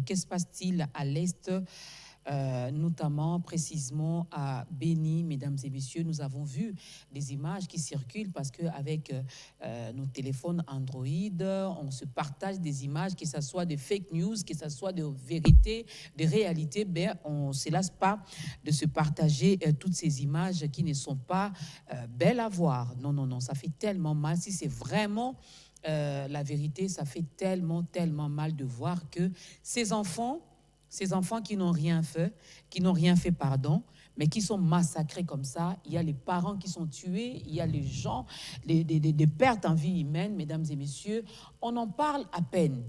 Que se passe-t-il à l'Est, notamment précisément à Béni, mesdames et messieurs? Nous avons vu des images qui circulent parce qu'avec nos téléphones Android, on se partage des images, que ce soit de fake news, que ce soit de vérité, de réalité. Ben, on ne se lasse pas de se partager toutes ces images qui ne sont pas belles à voir. Non, non, non, ça fait tellement mal. Si c'est vraiment la vérité, ça fait tellement, tellement mal de voir que ces enfants qui n'ont rien fait, pardon, mais qui sont massacrés comme ça. Il y a les parents qui sont tués, il y a les gens, des pertes en vie humaine, mesdames et messieurs. On en parle à peine.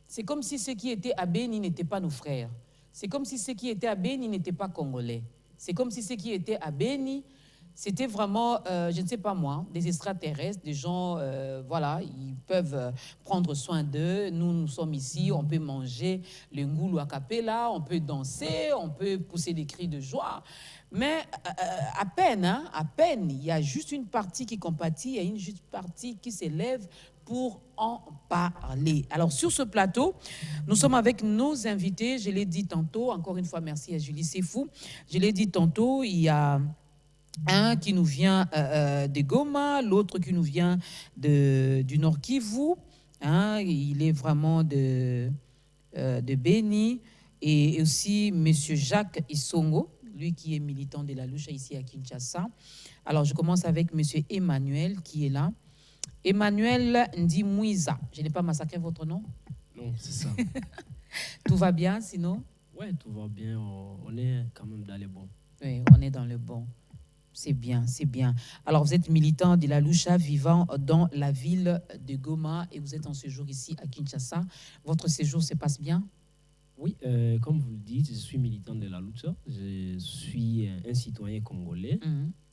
C'est comme si ceux qui étaient à Béni n'étaient pas nos frères. C'est comme si ceux qui étaient à Béni n'étaient pas congolais. C'est comme si ceux qui étaient à Béni, c'était vraiment, je ne sais pas moi, des extraterrestres, des gens, voilà, ils peuvent prendre soin d'eux. Nous sommes ici, on peut manger le ngoulou a cappella, on peut danser, on peut pousser des cris de joie. Mais à peine, hein, à peine, il y a juste une partie qui compatit, il y a une juste partie qui s'élève pour en parler. Alors, sur ce plateau, nous sommes avec nos invités. Je l'ai dit tantôt, encore une fois, merci à Julie Sefou. Je l'ai dit tantôt, il y a un qui nous vient de Goma, l'autre qui nous vient du Nord Kivu. Hein, il est vraiment de Béni. Et aussi M. Jacques Isongo, lui qui est militant de la Lucha ici à Kinshasa. Alors, je commence avec M. Emmanuel qui est là. Emmanuel Ndimouiza. Je n'ai pas massacré votre nom? Non, c'est ça. Tout va bien sinon? Ouais, tout va bien. On est quand même dans les bons. Oui, on est dans le bon. C'est bien, c'est bien. Alors, vous êtes militant de la Lucha vivant dans la ville de Goma et vous êtes en séjour ici à Kinshasa. Votre séjour se passe bien? Oui, comme vous le dites, je suis militant de la Lucha. Je suis un citoyen congolais.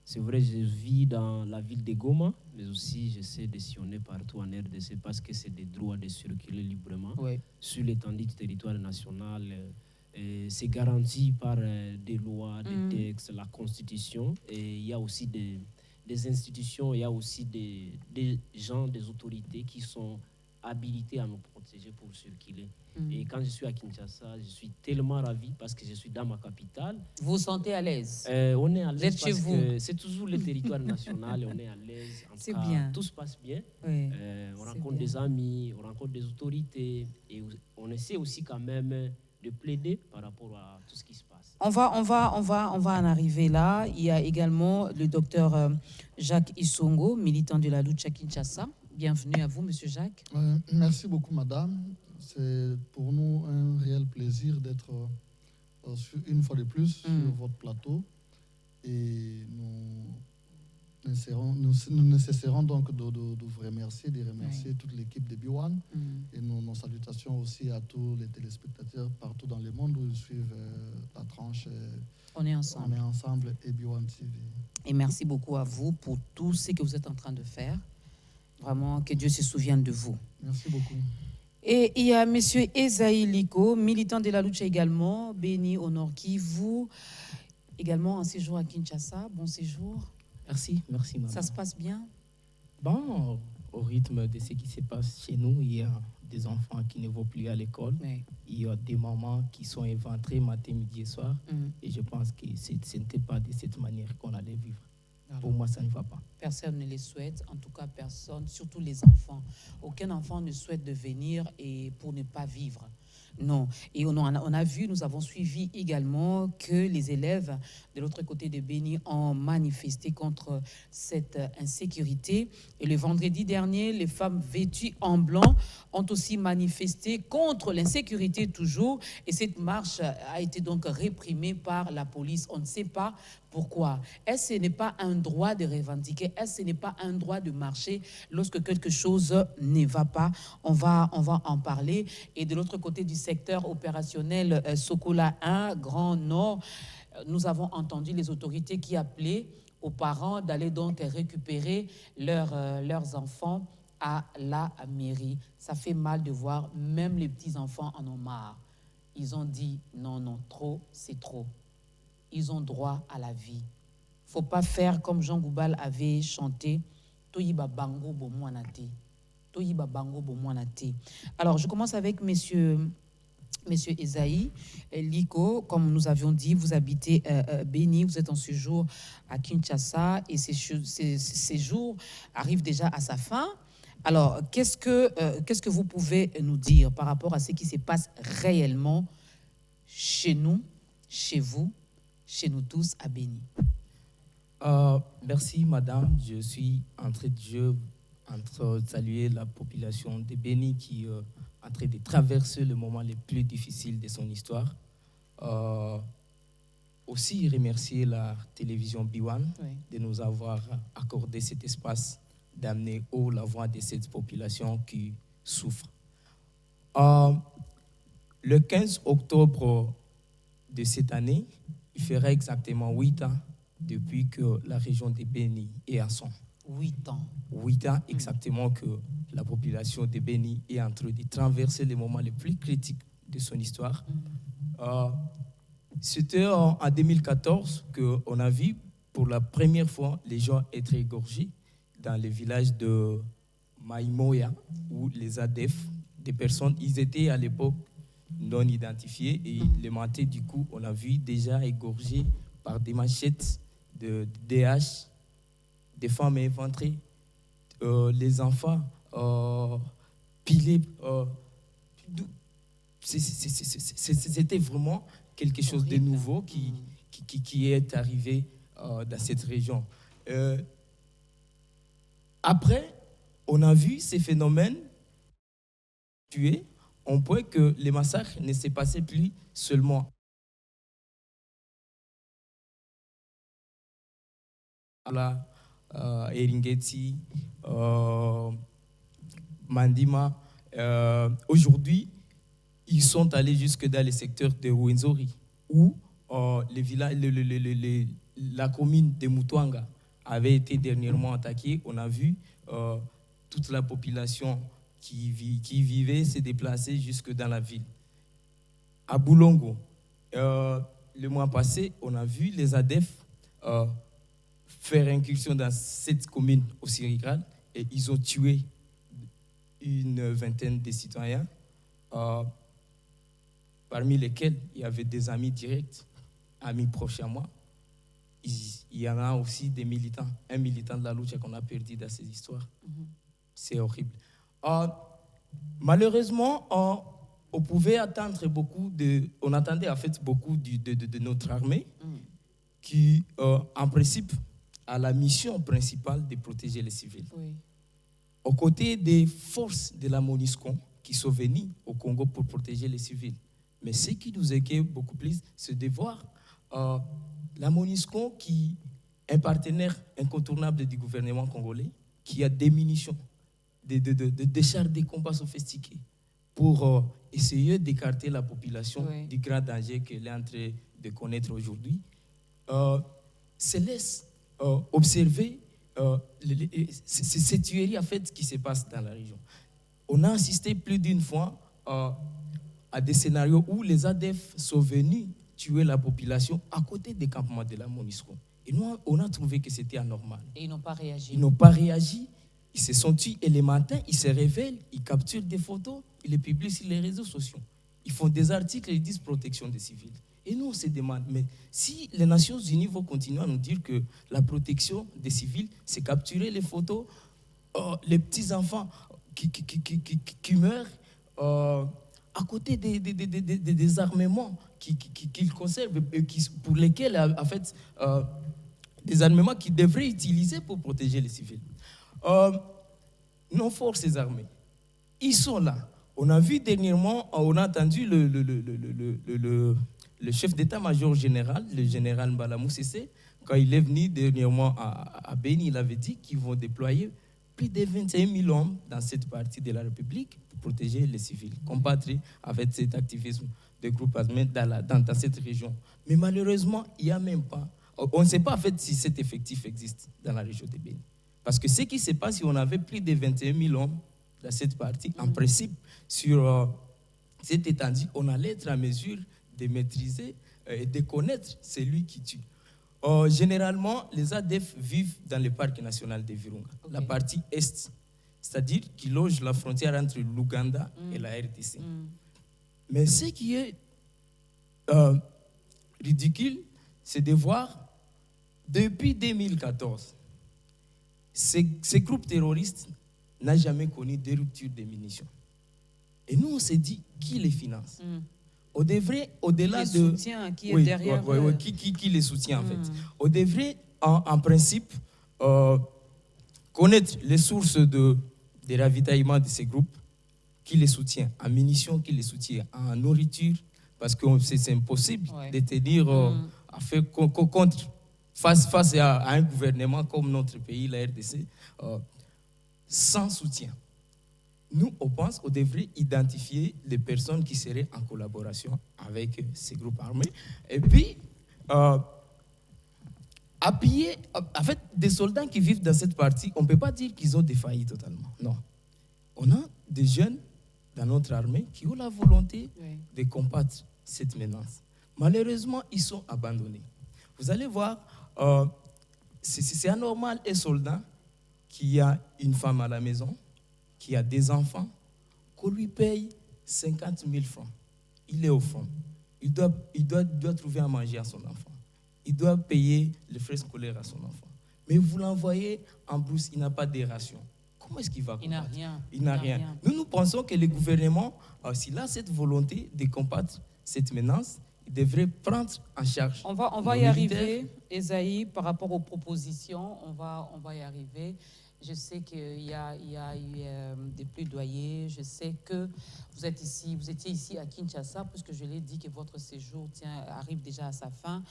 C'est vrai, je vis dans la ville de Goma, mais aussi j'essaie de sillonner partout en RDC parce que c'est des droits de circuler librement sur l'étendue du territoire national. C'est garanti par des lois, des textes, la Constitution. Et il y a aussi des institutions, il y a aussi des gens, des autorités qui sont habilités à nous protéger pour circuler. Et quand je suis à Kinshasa, je suis tellement ravi parce que je suis dans ma capitale. Vous vous sentez à l'aise? On est à l'aise parce chez que c'est toujours le territoire national et on est à l'aise. C'est bien. Tout se passe bien. Oui, on rencontre des amis, on rencontre des autorités et on essaie aussi quand même de plaider par rapport à tout ce qui se passe. On va en arriver là. Il y a également le docteur Jacques Isongo, militant de la Lucha Kinshasa. Bienvenue à vous, Monsieur Jacques. Merci beaucoup, madame. C'est pour nous un réel plaisir d'être une fois de plus sur votre plateau. Et nous ne cesserons donc de vous remercier, de remercier toute l'équipe de B1 et nos salutations aussi à tous les téléspectateurs partout dans le monde où ils suivent la tranche. On est ensemble. On est ensemble et B1 TV. Et merci beaucoup à vous pour tout ce que vous êtes en train de faire. Vraiment, que Dieu se souvienne de vous. Merci beaucoup. Et il y a M. Esaïe Liko, militant de la Lucha également, béni au Nord Kivu, également en séjour à Kinshasa. Bon séjour. Merci, madame. Ça se passe bien? Bon, au rythme de ce qui se passe chez nous, il y a des enfants qui ne vont plus à l'école. Oui. Il y a des mamans qui sont éventrées matin, midi et soir. Et je pense que ce n'était pas de cette manière qu'on allait vivre. Alors, pour moi, ça ne va pas. Personne ne les souhaite, en tout cas personne, surtout les enfants. Aucun enfant ne souhaite de venir et pour ne pas vivre. Non. Et on a vu, nous avons suivi également que les élèves de l'autre côté de Béni ont manifesté contre cette insécurité. Et le vendredi dernier, les femmes vêtues en blanc ont aussi manifesté contre l'insécurité toujours. Et cette marche a été donc réprimée par la police. On ne sait pas pourquoi. Est-ce que ce n'est pas un droit de revendiquer? Est-ce que ce n'est pas un droit de marcher lorsque quelque chose ne va pas? On va en parler. Et de l'autre côté du secteur opérationnel Sokola 1, Grand Nord, nous avons entendu les autorités qui appelaient aux parents d'aller donc récupérer leurs enfants à la mairie. Ça fait mal de voir, même les petits-enfants en ont marre. Ils ont dit non, non, trop, c'est trop. Ils ont droit à la vie. Il ne faut pas faire comme Jean Goubal avait chanté Toyiba Bango Bomouanate. Toyiba Bango Bomouanate. Alors, je commence avec monsieur Monsieur Esaïe Liko, comme nous avions dit, vous habitez Béni, vous êtes en séjour à Kinshasa et ces séjours arrivent déjà à sa fin. Alors, qu'est-ce que vous pouvez nous dire par rapport à ce qui se passe réellement chez nous, chez vous, chez nous tous à Béni? Merci, madame. Je suis en train de saluer la population de Béni qui est en train de traverser le moment le plus difficile de son histoire. Aussi remercier la télévision B1 de nous avoir accordé cet espace d'amener haut la voix de cette population qui souffre. Le 15 octobre de cette année, il fera exactement 8 ans depuis que la région de Béni est à son. 8 ans. 8 ans exactement que la population de Béni est en train de traverser les moments les plus critiques de son histoire. C'était en 2014 qu'on a vu pour la première fois les gens être égorgés dans le village de Maïmoya, où les ADF, des personnes, ils étaient à l'époque non identifiés et les matés, du coup, on a vu déjà égorgés par des machettes, de DH, des femmes éventrées, les enfants pilés. C'était vraiment quelque chose de nouveau qui est arrivé dans cette région. Après, on a vu ces phénomènes tués, on peut que les massacres ne se passaient plus seulement à la Eringeti, Mandima. Aujourd'hui, ils sont allés jusque dans le secteur de Rwenzori, où la commune de Mutwanga avait été dernièrement attaquée. On a vu toute la population qui vivait se déplacer jusque dans la ville. À Boulongo, le mois passé, on a vu les ADF faire incursion dans cette commune aussi rurale et ils ont tué une vingtaine de citoyens, parmi lesquels il y avait des amis directs, amis proches à moi. Il y en a aussi des militants, un militant de la lutte qu'on a perdu dans ces histoires. C'est horrible. Malheureusement, on pouvait attendre on attendait en fait beaucoup de notre armée qui, en principe, a la mission principale de protéger les civils. Oui. Aux côtés des forces de la MONUSCO qui sont venues au Congo pour protéger les civils. Mais ce qui nous inquiète beaucoup plus, c'est de voir la MONUSCO qui est un partenaire incontournable du gouvernement congolais, qui a des munitions, des chars de combat sophistiqués pour essayer d'écarter la population du grand danger qu'elle est en train de connaître aujourd'hui, se laisse observer ces tueries en fait, qui se passent dans la région. On a assisté plus d'une fois à des scénarios où les ADF sont venus tuer la population à côté des campements de la MONUSCO. Et nous, on a trouvé que c'était anormal. Et ils n'ont pas réagi. Ils n'ont pas réagi. Ils se sont tués et le matin, ils se révèlent, ils capturent des photos, ils les publient sur les réseaux sociaux. Ils font des articles et ils disent protection des civils. Et nous, on se demande, mais si les Nations Unies vont continuer à nous dire que la protection des civils, c'est capturer les photos, les petits-enfants qui meurent à côté des armements qu'ils conservent, et pour lesquels, en fait, des armements qu'ils devraient utiliser pour protéger les civils. Nos forces armées, ils sont là. On a vu dernièrement, on a entendu le chef d'état-major général, le général Mbalamou Sissé, quand il est venu dernièrement à Béni, il avait dit qu'ils vont déployer plus de 21 000 hommes dans cette partie de la République pour protéger les civils, combattre avec cet activisme des groupes armés dans cette région. Mais malheureusement, il n'y a même pas. On ne sait pas en fait si cet effectif existe dans la région de Béni. Parce que ce qui se passe, si on avait plus de 21 000 hommes dans cette partie, en principe, sur cette étendue, on allait être en mesure de maîtriser et de connaître celui qui tue. Généralement, les ADF vivent dans le parc national de Virunga, la partie est, c'est-à-dire qui loge la frontière entre l'Ouganda et la RDC. Mais ce qui est ridicule, c'est de voir, depuis 2014, ces groupes terroristes n'ont jamais connu de rupture de munitions. Et nous, on s'est dit, qui les finance? On devrait, au-delà qui de... soutient, qui est derrière... Qui les soutient, en fait. On devrait, en principe, connaître les sources de ravitaillement de ces groupes, qui les soutient en munitions, qui les soutient en nourriture, parce que c'est impossible de tenir face à un gouvernement comme notre pays, la RDC, sans soutien. Nous, on pense qu'on devrait identifier les personnes qui seraient en collaboration avec ces groupes armés. Et puis, appuyer, en fait, des soldats qui vivent dans cette partie, on ne peut pas dire qu'ils ont défailli totalement. Non. On a des jeunes dans notre armée qui ont la volonté de combattre cette menace. Malheureusement, ils sont abandonnés. Vous allez voir, c'est anormal un soldat qui a une femme à la maison, qui a des enfants, qu'on lui paye 50 000 francs. Il est au front. Il doit trouver à manger à son enfant. Il doit payer les frais scolaires à son enfant. Mais vous l'envoyez en brousse, il n'a pas de ration. Comment est-ce qu'il va combattre? Il n'a rien. Nous pensons que le gouvernement, s'il a cette volonté de combattre cette menace, il devrait prendre en charge. On va y arriver, Esaïe, par rapport aux propositions, on va y arriver. Je sais qu'il y a eu des plaidoyers. Je sais que vous étiez ici à Kinshasa, puisque je l'ai dit que votre séjour arrive déjà à sa fin.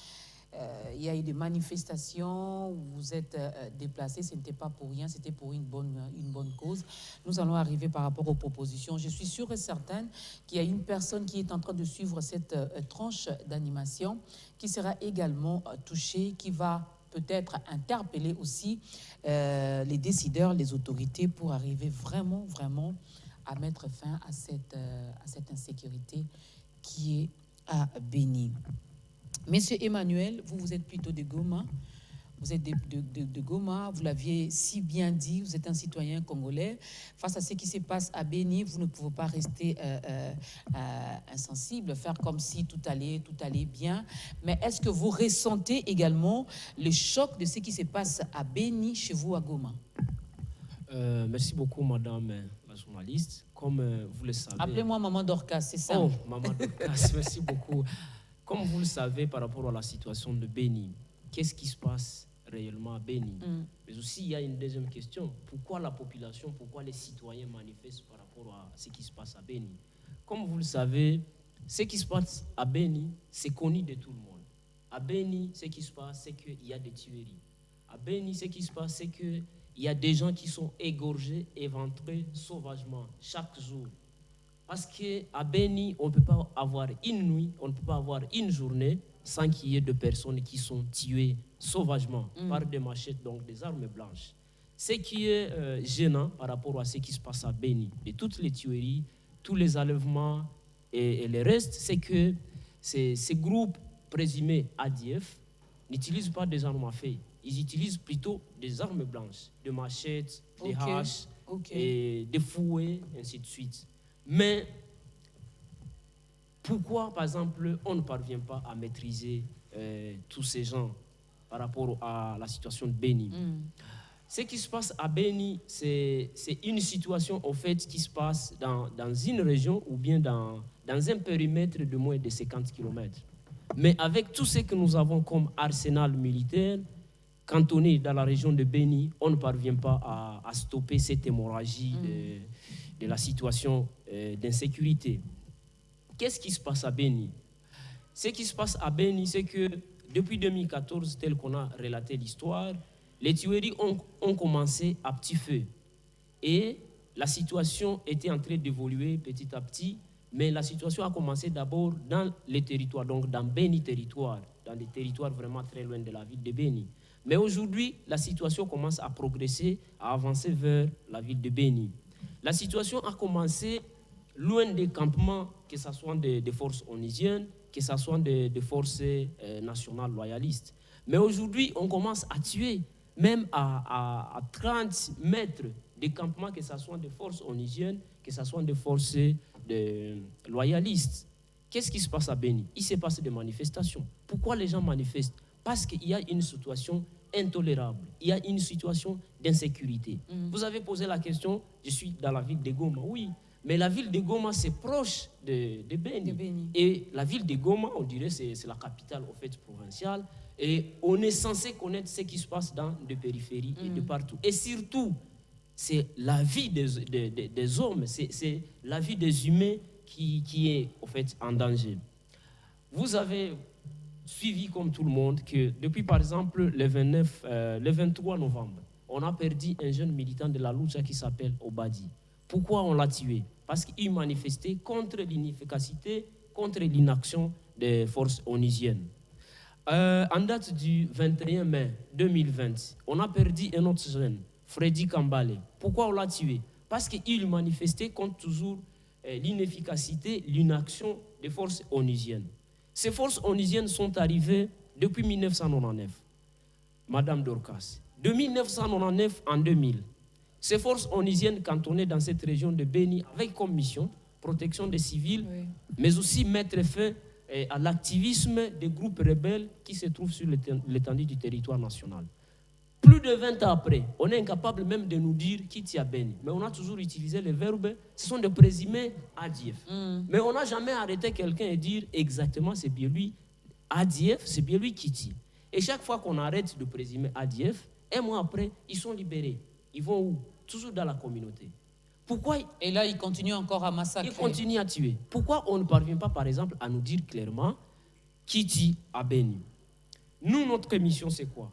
Il y a eu des manifestations où vous êtes déplacés. Ce n'était pas pour rien, c'était pour une bonne cause. Nous allons arriver par rapport aux propositions. Je suis sûre et certaine qu'il y a une personne qui est en train de suivre cette tranche d'animation qui sera également touchée, qui va peut-être interpeller aussi les décideurs, les autorités pour arriver vraiment à mettre fin à cette insécurité qui est à Béni. Monsieur Emmanuel, vous êtes plutôt de Goma. Vous êtes de Goma, vous l'aviez si bien dit, vous êtes un citoyen congolais. Face à ce qui se passe à Béni, vous ne pouvez pas rester insensible, faire comme si tout allait bien. Mais est-ce que vous ressentez également le choc de ce qui se passe à Béni, chez vous à Goma? Merci beaucoup, madame la journaliste. Comme vous le savez... Appelez-moi Maman Dorcas, c'est ça. Oh, Maman Dorcas, merci beaucoup. Comme vous le savez, par rapport à la situation de Béni, qu'est-ce qui se passe réellement à Béni? Mais aussi, il y a une deuxième question. Pourquoi la population, pourquoi les citoyens manifestent par rapport à ce qui se passe à Béni? Comme vous le savez, ce qui se passe à Béni, c'est connu de tout le monde. À Béni, ce qui se passe, c'est qu'il y a des tueries. À Béni, ce qui se passe, c'est qu'il y a des gens qui sont égorgés, éventrés sauvagement chaque jour. Parce qu'à Béni, on ne peut pas avoir une nuit, on ne peut pas avoir une journée sans qu'il y ait de personnes qui sont tuées sauvagement par des machettes, donc des armes blanches. Ce qui est gênant par rapport à ce qui se passe à Béni, de toutes les tueries, tous les enlèvements et les restes, c'est que ces groupes présumés ADF n'utilisent pas des armes à feu. Ils utilisent plutôt des armes blanches, des machettes, des haches, et des fouets, ainsi de suite. Mais pourquoi, par exemple, on ne parvient pas à maîtriser tous ces gens par rapport à la situation de Béni? Ce qui se passe à Béni, c'est une situation en fait qui se passe dans une région ou bien dans un périmètre de moins de 50 km. Mais avec tout ce que nous avons comme arsenal militaire, cantonné dans la région de Béni, on ne parvient pas à stopper cette hémorragie de la situation d'insécurité. Qu'est-ce qui se passe à Béni? Ce qui se passe à Béni, c'est que depuis 2014, tel qu'on a relaté l'histoire, les tueries ont commencé à petit feu. Et la situation était en train d'évoluer petit à petit, mais la situation a commencé d'abord dans les territoires, donc dans Béni territoire, dans des territoires vraiment très loin de la ville de Béni. Mais aujourd'hui, la situation commence à progresser, à avancer vers la ville de Béni. La situation a commencé loin des campements, que ce soit des forces onusiennes, que ce soit des forces nationales loyalistes. Mais aujourd'hui, on commence à tuer, même à 30 mètres des campements, que ce soit des forces onusiennes, que ce soit des forces des loyalistes. Qu'est-ce qui se passe à Béni? Il s'est passé des manifestations. Pourquoi les gens manifestent? Parce qu'il y a une situation intolérable. Il y a une situation d'insécurité. Vous avez posé la question, je suis dans la ville de Goma. Oui, mais la ville de Goma, c'est proche de Béni. Et la ville de Goma, on dirait, c'est la capitale au fait, provinciale. Et on est censé connaître ce qui se passe dans les périphéries et de partout. Et surtout, c'est la vie des hommes, c'est la vie des humains qui est au fait en danger. Vous avez suivi comme tout le monde que depuis par exemple le 23 novembre, on a perdu un jeune militant de la Lucha qui s'appelle Obadi. Pourquoi on l'a tué? Parce qu'il manifestait contre l'inefficacité, contre l'inaction des forces onusiennes. En date du 21 mai 2020, on a perdu un autre jeune, Freddy Kambale. Pourquoi on l'a tué? Parce qu'il manifestait contre toujours l'inefficacité, l'inaction des forces onusiennes. Ces forces onusiennes sont arrivées depuis 1999. Madame Dorcas. De 1999 en 2000, ces forces onusiennes cantonnées dans cette région de Béni avec comme mission protection des civils, mais aussi mettre fin à l'activisme des groupes rebelles qui se trouvent sur l'étendue du territoire national. Plus de 20 ans après, on est incapable même de nous dire qui tient Béni. Mais on a toujours utilisé le verbe, ce sont des présumés ADF. Mais on n'a jamais arrêté quelqu'un et dire exactement c'est bien lui, ADF, c'est bien lui qui tient. Et chaque fois qu'on arrête de présumer ADF, un mois après, ils sont libérés. Ils vont où? Toujours dans la communauté. Pourquoi? Et là, ils continuent encore à massacrer. Ils continuent à tuer. Pourquoi on ne parvient pas, par exemple, à nous dire clairement qui tue à Béni? Nous, notre mission, c'est quoi?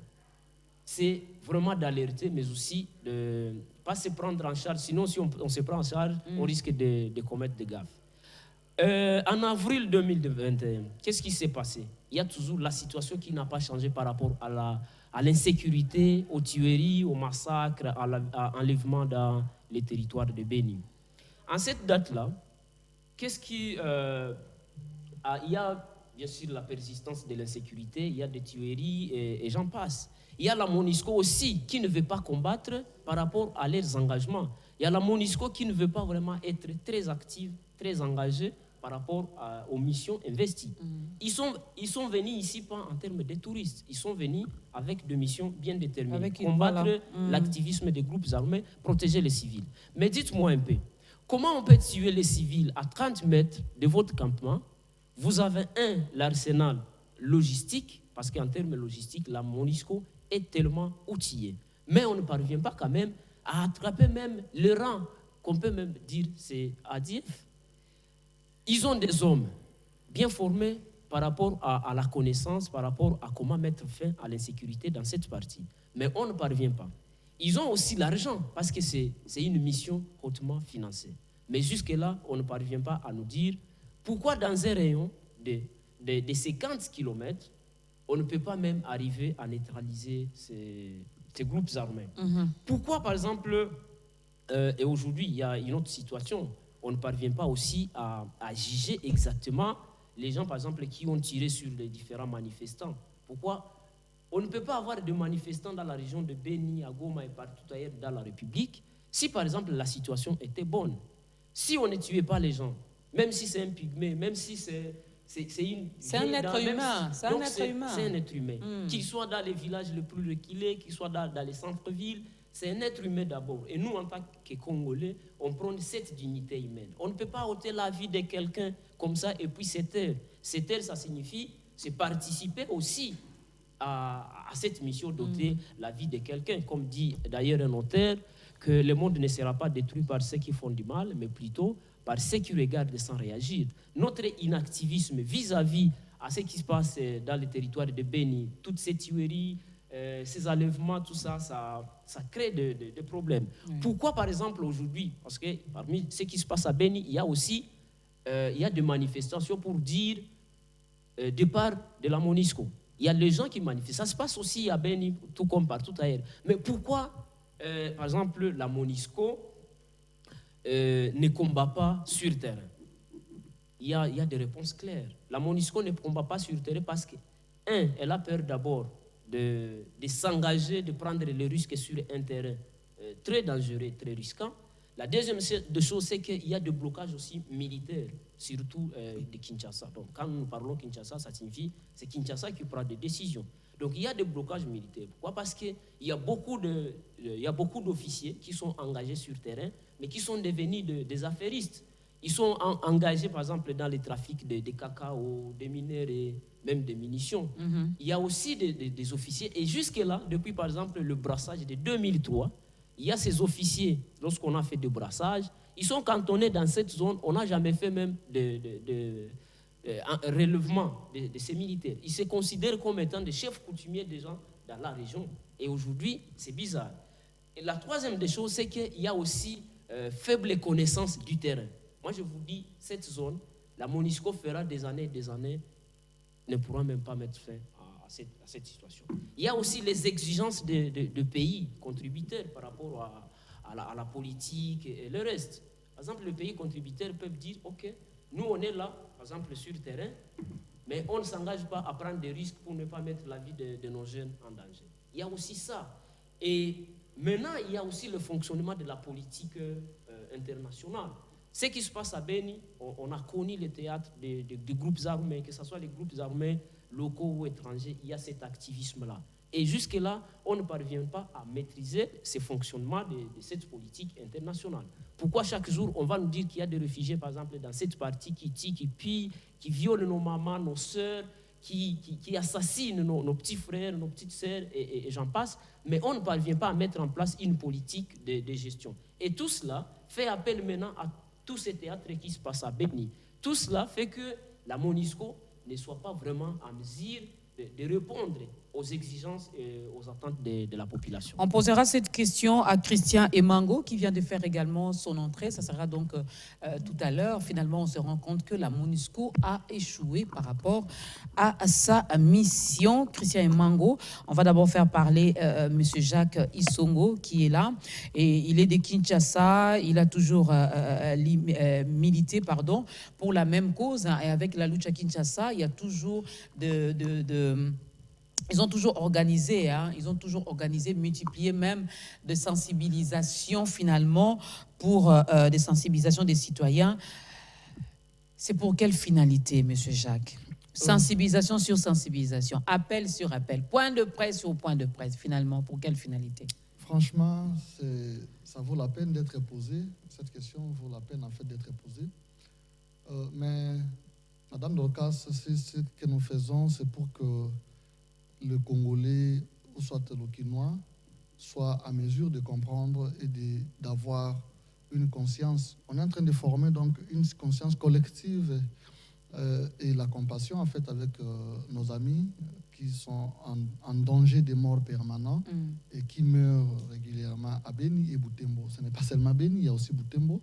C'est vraiment d'alerter, mais aussi de ne pas se prendre en charge. Sinon, si on se prend en charge, on risque de commettre des gaffes. En avril 2021, qu'est-ce qui s'est passé? Il y a toujours la situation qui n'a pas changé par rapport à l'insécurité, aux tueries, aux massacres, à l'enlèvement dans les territoires de Béni. En cette date-là, qu'est-ce qui... il y a bien sûr la persistance de l'insécurité, il y a des tueries et j'en passe. Il y a la MONUSCO aussi qui ne veut pas combattre par rapport à leurs engagements. Il y a la MONUSCO qui ne veut pas vraiment être très active, très engagée par rapport aux missions investies. Ils sont venus ici pas en termes de touristes, ils sont venus avec des missions bien déterminées. Combattre l'activisme des groupes armés, protéger les civils. Mais dites-moi un peu, comment on peut tuer les civils à 30 mètres de votre campement? Vous avez l'arsenal logistique, parce qu'en termes logistiques, la MONUSCO est tellement outillée. Mais on ne parvient pas quand même à attraper même le rang, qu'on peut même dire c'est ADF. Ils ont des hommes bien formés par rapport à la connaissance, par rapport à comment mettre fin à l'insécurité dans cette partie. Mais on ne parvient pas. Ils ont aussi l'argent, parce que c'est une mission hautement financée. Mais jusque-là, on ne parvient pas à nous dire pourquoi dans un rayon de 50 km, on ne peut pas même arriver à neutraliser ces groupes armés. Pourquoi, par exemple, et aujourd'hui, il y a une autre situation, on ne parvient pas aussi à juger exactement les gens, par exemple, qui ont tiré sur les différents manifestants. Pourquoi on ne peut pas avoir de manifestants dans la région de Béni, à Goma et partout ailleurs dans la République si, par exemple, la situation était bonne? Si on ne tuait pas les gens, même si c'est un pygmée, même si c'est un être humain. C'est un être humain. Qu'il soit dans les villages les plus reculés, qu'il soit dans les centres-villes, c'est un être humain d'abord. Et nous, en tant que Congolais, on prend cette dignité humaine. On ne peut pas ôter la vie de quelqu'un comme ça et puis c'est elle. C'est elle, ça signifie, c'est participer aussi à cette mission d'ôter la vie de quelqu'un. Comme dit d'ailleurs un auteur, que le monde ne sera pas détruit par ceux qui font du mal, mais plutôt par ceux qui regardent sans réagir. Notre inactivisme vis-à-vis à ce qui se passe dans les territoires de Béni, toutes ces tueries, ces enlèvements, tout ça, ça crée des problèmes. Pourquoi, par exemple, aujourd'hui, parce que parmi ce qui se passe à Béni, il y a aussi il y a des manifestations pour dire départ de la MONUSCO. Il y a les gens qui manifestent. Ça se passe aussi à Béni, tout comme partout ailleurs. Mais pourquoi, par exemple, la MONUSCO ne combat pas sur terrain? Il y a des réponses claires. La MONUSCO ne combat pas sur terrain parce que, elle a peur d'abord de s'engager, de prendre le risque sur un terrain très dangereux, très risquant. La deuxième des choses, c'est qu'il y a des blocages aussi militaires, surtout de Kinshasa. Donc, quand nous parlons Kinshasa, ça signifie que c'est Kinshasa qui prend des décisions. Donc, il y a des blocages militaires. Pourquoi? Parce qu'il y a beaucoup d'officiers qui sont engagés sur le terrain, mais qui sont devenus des affairistes. Ils sont engagés, par exemple, dans les trafics de cacao, des mineurs et même des munitions. Il y a aussi des officiers. Et jusque-là, depuis, par exemple, le brassage de 2003, il y a ces officiers, lorsqu'on a fait des brassages, ils sont cantonnés dans cette zone. On n'a jamais fait même un relèvement de ces militaires. Ils se considèrent comme étant des chefs coutumiers des gens dans la région. Et aujourd'hui, c'est bizarre. Et la troisième des choses, c'est qu'il y a aussi faible connaissance du terrain. Moi, je vous dis, cette zone, la MONUSCO fera des années et des années, ne pourra même pas mettre fin à cette situation. Il y a aussi les exigences de pays contributeurs par rapport à la politique et le reste. Par exemple, les pays contributeurs peuvent dire, OK, nous, on est là, par exemple, sur le terrain, mais on ne s'engage pas à prendre des risques pour ne pas mettre la vie de nos jeunes en danger. Il y a aussi ça. Et maintenant, il y a aussi le fonctionnement de la politique internationale. Ce qui se passe à Beni, on a connu les théâtres des groupes armés, que ce soit les groupes armés locaux ou étrangers, il y a cet activisme-là. Et jusque-là, on ne parvient pas à maîtriser ces fonctionnements de cette politique internationale. Pourquoi chaque jour, on va nous dire qu'il y a des réfugiés, par exemple, dans cette partie qui tue, qui pille, qui violent nos mamans, nos sœurs, qui assassinent nos petits frères, nos petites sœurs, et j'en passe, mais on ne parvient pas à mettre en place une politique de gestion. Et tout cela fait appel maintenant à tous ces théâtres qui se passent à Beni. Tout cela fait que la MONUSCO ne soit pas vraiment en mesure de répondre aux exigences et aux attentes de la population. On posera cette question à Christian Emango qui vient de faire également son entrée. Ça sera donc tout à l'heure. Finalement, on se rend compte que la MONUSCO a échoué par rapport à sa mission. Christian Emango, on va d'abord faire parler M. Jacques Isongo qui est là. Et il est de Kinshasa. Il a toujours milité pour la même cause. Et avec la lutte à Kinshasa, il y a toujours ils ont toujours organisé, multiplié même de sensibilisation finalement pour des sensibilisations des citoyens. C'est pour quelle finalité, M. Jacques? Sensibilisation sur sensibilisation, appel sur appel, point de presse sur point de presse, finalement, pour quelle finalité? Franchement, ça vaut la peine d'être posée. Cette question vaut la peine en fait d'être posée. Mais, Madame Dorcas, ce que nous faisons, c'est pour que le Congolais, ou soit le Quinois, soit à mesure de comprendre et d'avoir une conscience. On est en train de former donc une conscience collective et la compassion en fait avec nos amis qui sont en danger de mort permanent et qui meurent régulièrement à Beni et Butembo. Ce n'est pas seulement Beni, il y a aussi Butembo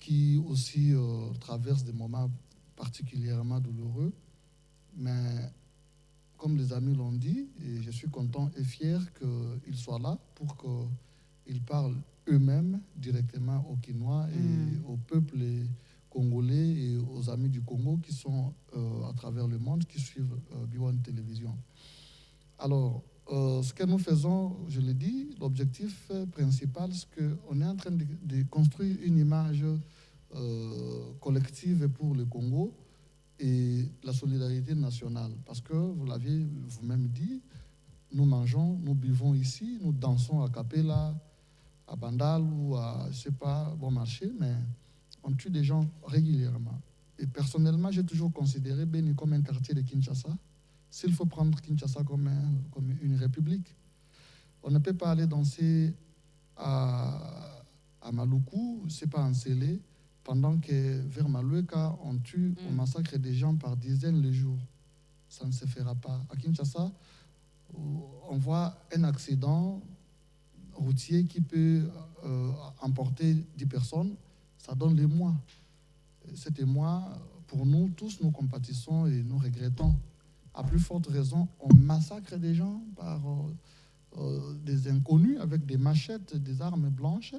qui aussi traverse des moments particulièrement douloureux. Mais comme les amis l'ont dit, et je suis content et fier qu'ils soient là pour qu'ils parlent eux-mêmes directement aux Quinois et au peuple congolais et aux amis du Congo qui sont à travers le monde, qui suivent B1 Télévision. Alors, ce que nous faisons, je l'ai dit, l'objectif principal, c'est qu'on est en train de construire une image collective pour le Congo et la solidarité nationale. Parce que, vous l'aviez vous-même dit, nous mangeons, nous buvons ici, nous dansons à Capella, à Bandal ou à, je ne sais pas, Bon Marché, mais on tue des gens régulièrement. Et personnellement, j'ai toujours considéré Beni comme un quartier de Kinshasa, s'il faut prendre Kinshasa comme une république. On ne peut pas aller danser à Maluku, ce n'est pas en Sélé, pendant que vers Malueka, on tue, on massacre des gens par dizaines le jour. Ça ne se fera pas. À Kinshasa, on voit un accident routier qui peut emporter 10 personnes, ça donne les mois. Cet émoi, pour nous tous, nous compatissons et nous regrettons. À plus forte raison, on massacre des gens par des inconnus avec des machettes, des armes blanches.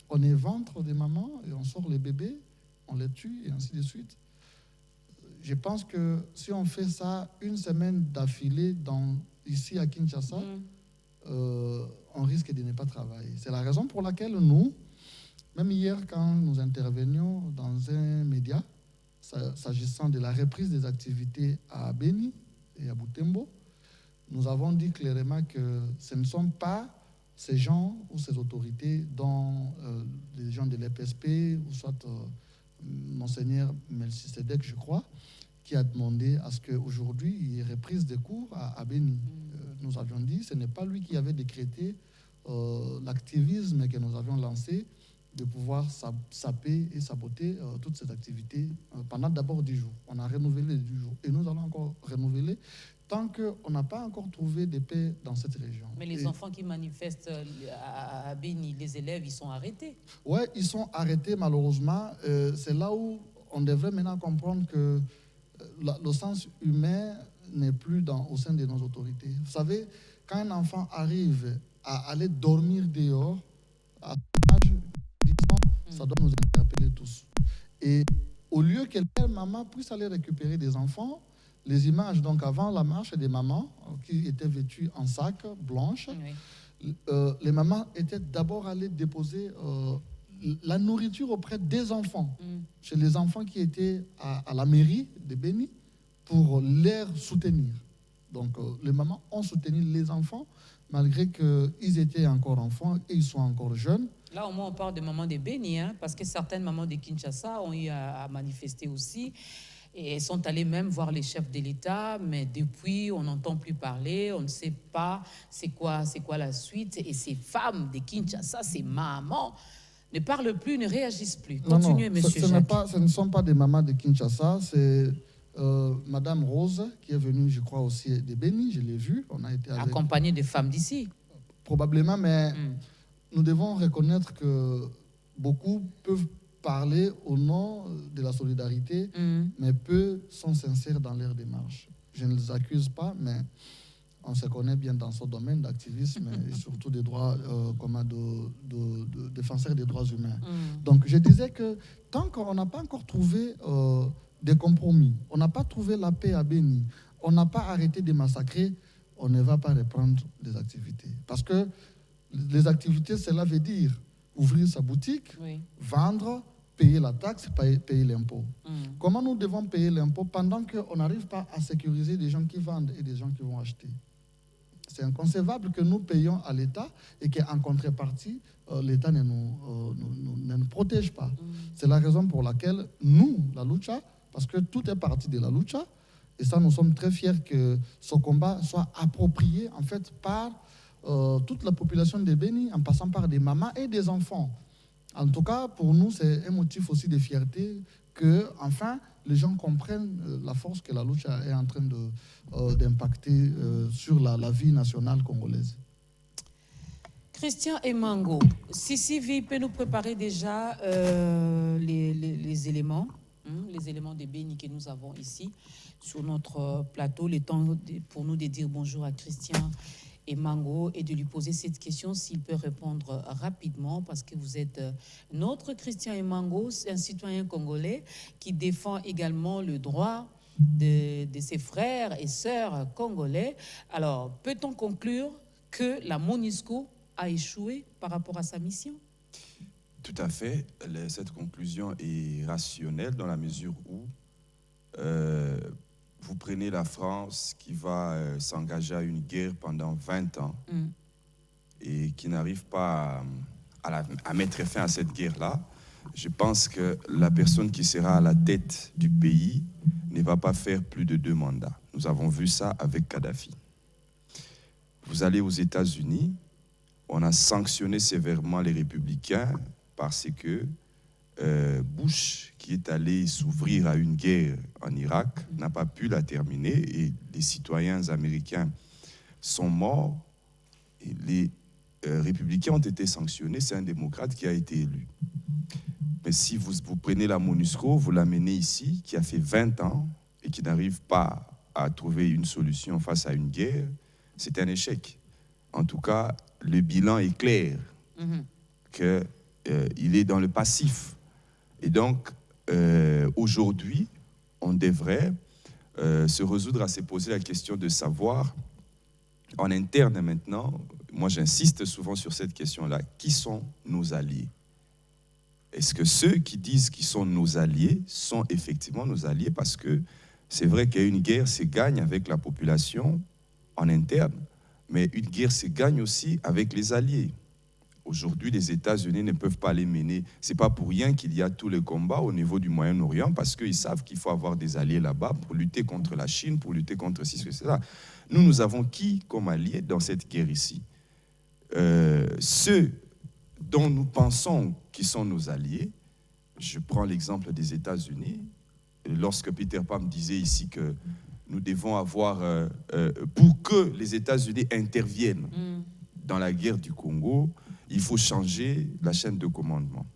On éventre des mamans et on sort les bébés, on les tue et ainsi de suite. Je pense que si on fait ça une semaine d'affilée ici à Kinshasa, on risque de ne pas travailler. C'est la raison pour laquelle nous, Même hier, quand nous intervenions dans un média, s'agissant de la reprise des activités à Beni et à Butembo, nous avons dit clairement que ce ne sont pas ces gens ou ces autorités dont les gens de l'EPSP, ou soit Monseigneur Melchisedec, je crois, qui a demandé à ce qu'aujourd'hui, il y ait reprise des cours à Beni. Nous avions dit que ce n'est pas lui qui avait décrété l'activisme que nous avions lancé de pouvoir saper et saboter toutes ces activités pendant d'abord 10 jours. On a renouvelé les 10 jours et nous allons encore renouveler tant qu'on n'a pas encore trouvé de paix dans cette région. Mais les enfants qui manifestent à Beni, les élèves, ils sont arrêtés. Oui, ils sont arrêtés malheureusement. C'est là où on devrait maintenant comprendre que le sens humain n'est plus au sein de nos autorités. Vous savez, quand un enfant arrive à aller dormir dehors, à son âge, ça doit nous interpeller tous. Et au lieu que la maman puisse aller récupérer des enfants, les images, donc avant la marche des mamans qui étaient vêtues en sac blanche, les mamans étaient d'abord allées déposer la nourriture auprès des enfants, chez les enfants qui étaient à la mairie de Beni pour les soutenir. Donc les mamans ont soutenu les enfants malgré qu'ils étaient encore enfants et ils sont encore jeunes. Là, au moins, on parle de mamans de Beni, parce que certaines mamans de Kinshasa ont eu à manifester aussi. Et sont allées même voir les chefs de l'État, mais depuis, on n'entend plus parler, on ne sait pas c'est quoi la suite. Et ces femmes de Kinshasa, ces mamans, ne parlent plus, ne réagissent plus. Continuez, monsieur Jacques. Ce ne sont pas des mamans de Kinshasa, c'est Madame Rose qui est venue, je crois, aussi de Beni, je l'ai vue. On a été accompagnée de femmes d'ici. Probablement, mais nous devons reconnaître que beaucoup peuvent parler au nom de la solidarité, mais peu sont sincères dans leur démarche. Je ne les accuse pas, mais on se connaît bien dans ce domaine d'activisme et surtout des droits, de défenseurs des droits humains. Donc je disais que tant qu'on n'a pas encore trouvé des compromis, on n'a pas trouvé la paix à Beni, on n'a pas arrêté de massacrer, on ne va pas reprendre les activités. Parce que les activités, cela veut dire ouvrir sa boutique, vendre, payer la taxe, payer l'impôt. Comment nous devons payer l'impôt pendant qu'on n'arrive pas à sécuriser des gens qui vendent et des gens qui vont acheter? C'est inconcevable que nous payions à l'État et qu'en contrepartie, l'État ne nous protège pas. C'est la raison pour laquelle nous, la lucha, parce que tout est parti de la lucha, et ça, nous sommes très fiers que ce combat soit approprié en fait par toute la population de Beni, en passant par des mamans et des enfants. En tout cas, pour nous, c'est un motif aussi de fierté que, enfin, les gens comprennent la force que la lucha est en train d'impacter sur la vie nationale congolaise. Christian Emango, Sissi peut nous préparer déjà les éléments de Beni que nous avons ici sur notre plateau. Le temps pour nous de dire bonjour à Christian Emango et de lui poser cette question s'il peut répondre rapidement, parce que vous êtes notre Christian Emango, un citoyen congolais qui défend également le droit de ses frères et sœurs congolais. Alors, peut-on conclure que la MONUSCO a échoué par rapport à sa mission? Tout à fait. Cette conclusion est rationnelle dans la mesure où vous prenez la France qui va s'engager à une guerre pendant 20 ans et qui n'arrive pas à mettre fin à cette guerre-là. Je pense que la personne qui sera à la tête du pays ne va pas faire plus de 2 mandats. Nous avons vu ça avec Kadhafi. Vous allez aux États-Unis, on a sanctionné sévèrement les républicains parce que Bush, qui est allé s'ouvrir à une guerre en Irak, n'a pas pu la terminer et les citoyens américains sont morts et les républicains ont été sanctionnés. C'est un démocrate qui a été élu. Mais si vous prenez la MONUSCO, vous l'amenez ici, qui a fait 20 ans et qui n'arrive pas à trouver une solution face à une guerre, c'est un échec. En tout cas, le bilan est clair, qu'il est dans le passif. Et donc, aujourd'hui, on devrait se résoudre à se poser la question de savoir, en interne maintenant, moi j'insiste souvent sur cette question-là, qui sont nos alliés? est-ce que ceux qui disent qu'ils sont nos alliés sont effectivement nos alliés? Parce que c'est vrai qu'une guerre se gagne avec la population en interne, mais une guerre se gagne aussi avec les alliés. Aujourd'hui, les États-Unis ne peuvent pas les mener. Ce n'est pas pour rien qu'il y a tous les combats au niveau du Moyen-Orient, parce qu'ils savent qu'il faut avoir des alliés là-bas pour lutter contre la Chine, pour lutter contre ci, cela. Nous avons qui comme alliés dans cette guerre ici? Ceux dont nous pensons qu'ils sont nos alliés, je prends l'exemple des États-Unis. Lorsque Peter Pam disait ici que nous devons avoir, pour que les États-Unis interviennent dans la guerre du Congo, il faut changer la chaîne de commandement.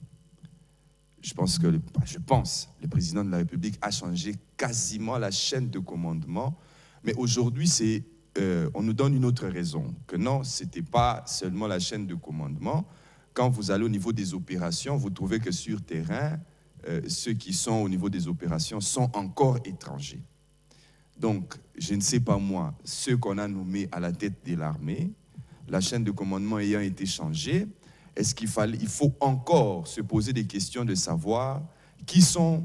Je pense que le président de la République a changé quasiment la chaîne de commandement, mais aujourd'hui, on nous donne une autre raison, que non, ce n'était pas seulement la chaîne de commandement. Quand vous allez au niveau des opérations, vous trouvez que sur terrain, ceux qui sont au niveau des opérations sont encore étrangers. Donc, je ne sais pas moi, ceux qu'on a nommés à la tête de l'armée, la chaîne de commandement ayant été changée, est-ce il faut encore se poser des questions de savoir qui sont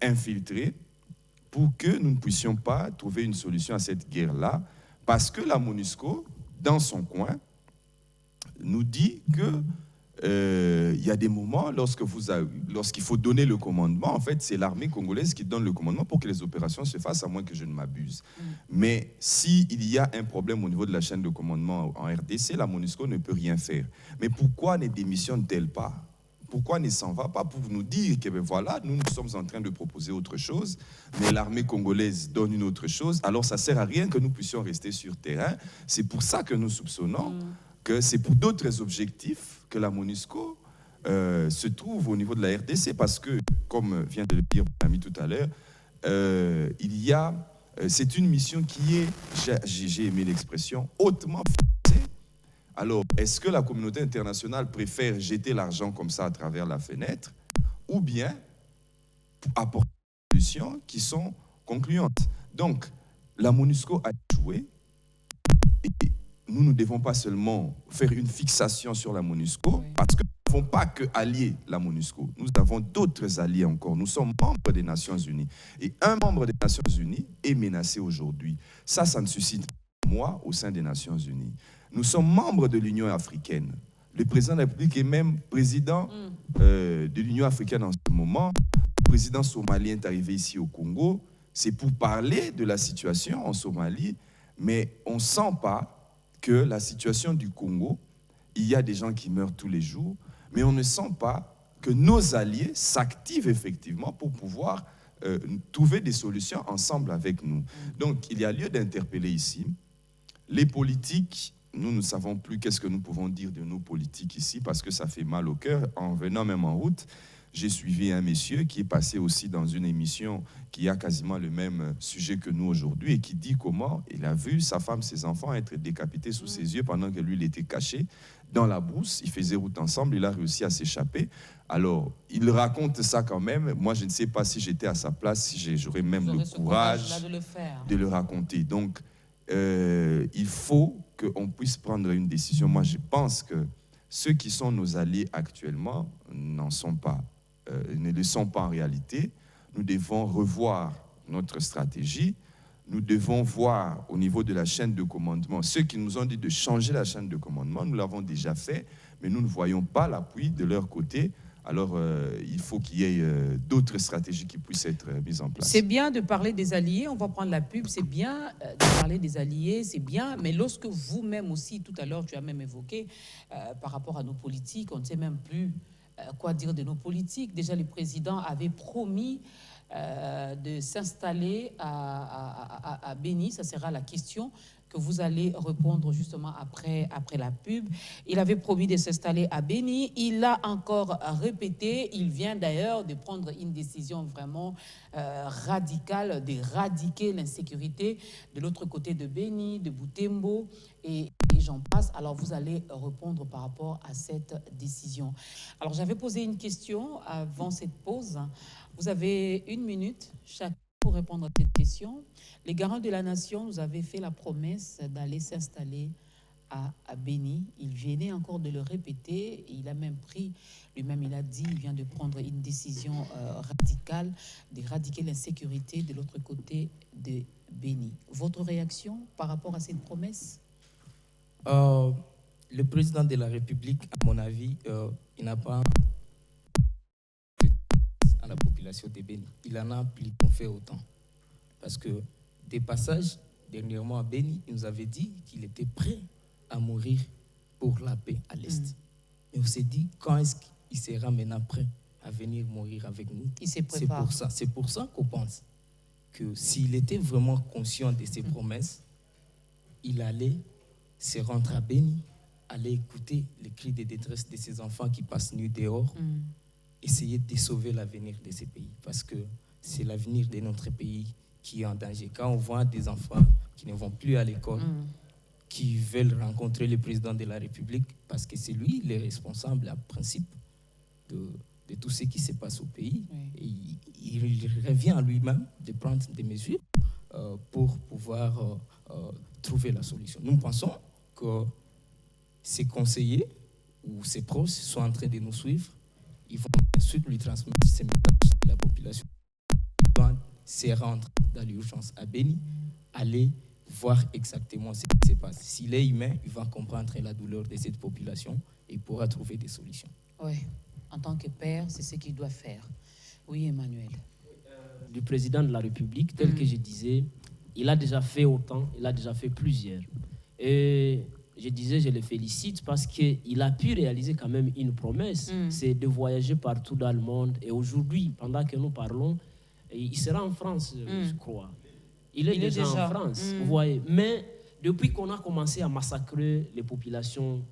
infiltrés pour que nous ne puissions pas trouver une solution à cette guerre-là, parce que la MONUSCO, dans son coin, nous dit que il y a des moments, lorsqu'il faut donner le commandement, en fait, c'est l'armée congolaise qui donne le commandement pour que les opérations se fassent, à moins que je ne m'abuse. Mais s'il y a un problème au niveau de la chaîne de commandement en RDC, la MONUSCO ne peut rien faire. Mais pourquoi ne démissionne-t-elle pas? Pourquoi ne s'en va pas pour nous dire que ben voilà, nous sommes en train de proposer autre chose, mais l'armée congolaise donne une autre chose, alors ça ne sert à rien que nous puissions rester sur terrain. C'est pour ça que nous soupçonnons que c'est pour d'autres objectifs que la MONUSCO se trouve au niveau de la RDC, parce que, comme vient de le dire mon ami tout à l'heure, c'est une mission qui est, j'ai aimé l'expression, hautement financée. Alors, est-ce que la communauté internationale préfère jeter l'argent comme ça à travers la fenêtre, ou bien apporter des solutions qui sont concluantes? Donc, la MONUSCO a échoué, et nous ne devons pas seulement faire une fixation sur la MONUSCO, parce que nous n'avons pas que allier la MONUSCO. Nous avons d'autres alliés encore. Nous sommes membres des Nations Unies. Et un membre des Nations Unies est menacé aujourd'hui. Ça ne suscite pas moi au sein des Nations Unies. Nous sommes membres de l'Union africaine. Le président de la République est même président de l'Union africaine en ce moment. Le président somalien est arrivé ici au Congo. C'est pour parler de la situation en Somalie, mais on ne sent pas que la situation du Congo, il y a des gens qui meurent tous les jours, mais on ne sent pas que nos alliés s'activent effectivement pour pouvoir trouver des solutions ensemble avec nous. Donc, il y a lieu d'interpeller ici les politiques. Nous ne savons plus qu'est-ce que nous pouvons dire de nos politiques ici, parce que ça fait mal au cœur. En venant même en route, j'ai suivi un monsieur qui est passé aussi dans une émission qui a quasiment le même sujet que nous aujourd'hui, et qui dit comment il a vu sa femme, ses enfants être décapités sous ses yeux pendant que lui, il était caché dans la brousse. Ils faisaient route ensemble, il a réussi à s'échapper. Alors, il raconte ça quand même. Moi, je ne sais pas si j'étais à sa place, si j'aurais même le courage de le raconter. Donc, il faut qu'on puisse prendre une décision. Moi, je pense que ceux qui sont nos alliés actuellement n'en sont pas. Ne le sont pas en réalité. Nous devons revoir notre stratégie. Nous devons voir au niveau de la chaîne de commandement. Ceux qui nous ont dit de changer la chaîne de commandement, nous l'avons déjà fait, mais nous ne voyons pas l'appui de leur côté. Alors, il faut qu'il y ait d'autres stratégies qui puissent être mises en place. C'est bien de parler des alliés, on va prendre la pub, c'est bien de parler des alliés, c'est bien, mais lorsque vous-même aussi, tout à l'heure, tu as même évoqué, par rapport à nos politiques, on ne sait même plus quoi dire de nos politiques. Déjà, le président avait promis de s'installer à Béni. Ça sera la question que vous allez répondre justement après la pub. Il avait promis de s'installer à Béni. Il l'a encore répété. Il vient d'ailleurs de prendre une décision vraiment radicale, d'éradiquer l'insécurité de l'autre côté de Béni, de Butembo, et j'en passe. Alors, vous allez répondre par rapport à cette décision. Alors, j'avais posé une question avant cette pause. Vous avez 1 minute chacun pour répondre à cette question. Les garants de la nation nous avaient fait la promesse d'aller s'installer à Béni. Il venait encore de le répéter. Il a même pris, lui-même il a dit, il vient de prendre une décision radicale d'éradiquer l'insécurité de l'autre côté de Béni. Votre réaction par rapport à cette promesse? Le président de la République, à mon avis, il n'a pas à la population de Béni. Il en a plutôt fait autant. Parce que des passages, dernièrement à Béni, il nous avait dit qu'il était prêt à mourir pour la paix à l'Est. Et on s'est dit, quand est-ce qu'il sera maintenant prêt à venir mourir avec nous? C'est pour ça qu'on pense que s'il était vraiment conscient de ses promesses, il allait se rendre à Béni, aller écouter les cris de détresse de ses enfants qui passent nuit dehors, essayer de sauver l'avenir de ces pays. Parce que c'est l'avenir de notre pays qui est en danger. Quand on voit des enfants qui ne vont plus à l'école, qui veulent rencontrer le président de la République, parce que c'est lui le responsable, en principe, de tout ce qui se passe au pays. Et il revient à lui-même de prendre des mesures pour pouvoir trouver la solution. Nous pensons que ses conseillers ou ses proches sont en train de nous suivre. Ils vont ensuite lui transmettre ces messages de la population. Il doit se rendre dans l'urgence à Béni, aller voir exactement ce qui se passe. S'il est humain, il va comprendre la douleur de cette population et pourra trouver des solutions. Oui, en tant que père, c'est ce qu'il doit faire. Oui, Emmanuel. Du président de la République, tel que je disais, il a déjà fait autant, il a déjà fait plusieurs. Et je disais, je le félicite parce qu'il a pu réaliser quand même une promesse, c'est de voyager partout dans le monde. Et aujourd'hui, pendant que nous parlons, il sera en France, je crois. Il est déjà en France, vous voyez. Mais depuis qu'on a commencé à massacrer les populations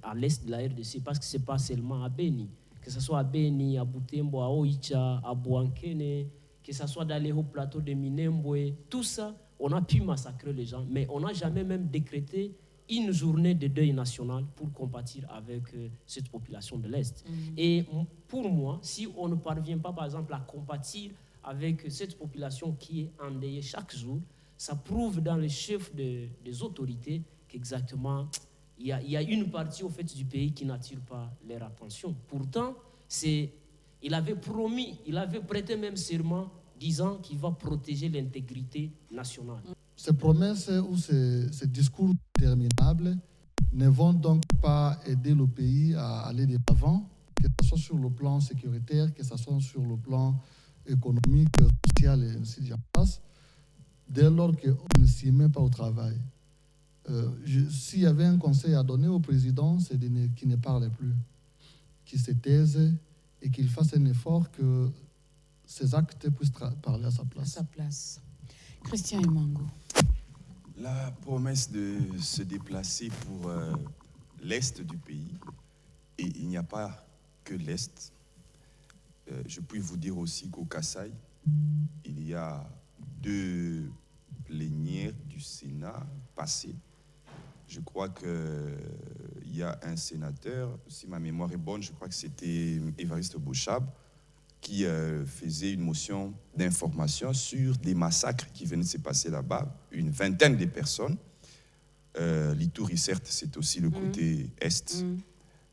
à l'est de la RDC, parce que ce n'est pas seulement à Béni, que ce soit à Béni, à Butembo, à Oicha, à Bouankene, que ce soit dans les hauts plateaux de Minembwe, tout ça, on a pu massacrer les gens, mais on n'a jamais même décrété une journée de deuil national pour compatir avec cette population de l'Est. Et pour moi, si on ne parvient pas, par exemple, à compatir avec cette population qui est endeuillée chaque jour, ça prouve dans les chefs des autorités qu'exactement, il y a une partie au fait du pays qui n'attire pas leur attention. Pourtant, il avait promis, il avait prêté même serment disant qu'il va protéger l'intégrité nationale. Ces promesses ou ces discours interminables ne vont donc pas aider le pays à aller de l'avant, que ce soit sur le plan sécuritaire, que ce soit sur le plan économique, social et ainsi de suite, dès lors qu'on ne s'y met pas au travail. S'il y avait un conseil à donner au président, c'est qu'il ne parle plus, qu'il se taise et qu'il fasse un effort que ses actes puissent parler à sa place. À sa place. Christian Emango. La promesse de se déplacer pour l'Est du pays, et il n'y a pas que l'Est. Je puis vous dire aussi qu'au Kasaï, il y a 2 plénières du Sénat passées. Je crois qu'il y a un sénateur, si ma mémoire est bonne, je crois que c'était Évariste Bouchab, qui faisait une motion d'information sur des massacres qui venaient de se passer là-bas, une vingtaine de personnes. L'Ituri, certes, c'est aussi le côté Est.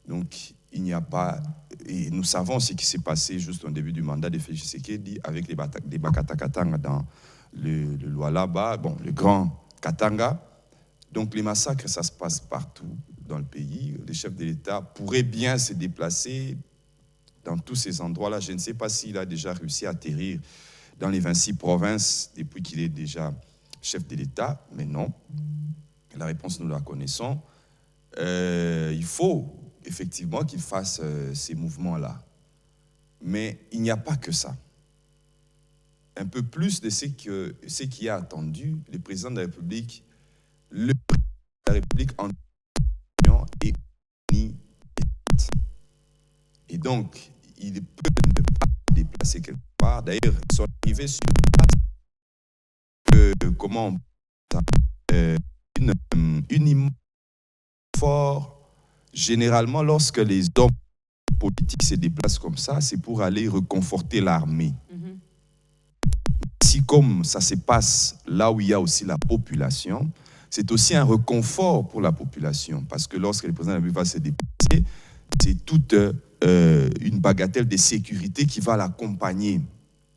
Donc, il n'y a pas... Et nous savons ce qui s'est passé juste au début du mandat de Félix Tshisekedi avec les Bakatakatanga dans le Lualaba, le grand Katanga. Donc, les massacres, ça se passe partout dans le pays. Le chef de l'État pourrait bien se déplacer dans tous ces endroits-là. Je ne sais pas s'il a déjà réussi à atterrir dans les 26 provinces depuis qu'il est déjà chef de l'État, mais non. La réponse, nous la connaissons. Il faut effectivement qu'il fasse ces mouvements-là. Mais il n'y a pas que ça. Un peu plus de ce qui a attendu le président de la République, en union et uni. Et donc, il peut ne pas se déplacer quelque part. D'ailleurs, ils sont arrivés sur place. Comment une image forte. Généralement, lorsque les hommes politiques se déplacent comme ça, c'est pour aller reconforter l'armée. Si comme ça se passe là où il y a aussi la population, c'est aussi un réconfort pour la population, parce que lorsque le président de la République va se déplacer, c'est toute une bagatelle de sécurité qui va l'accompagner,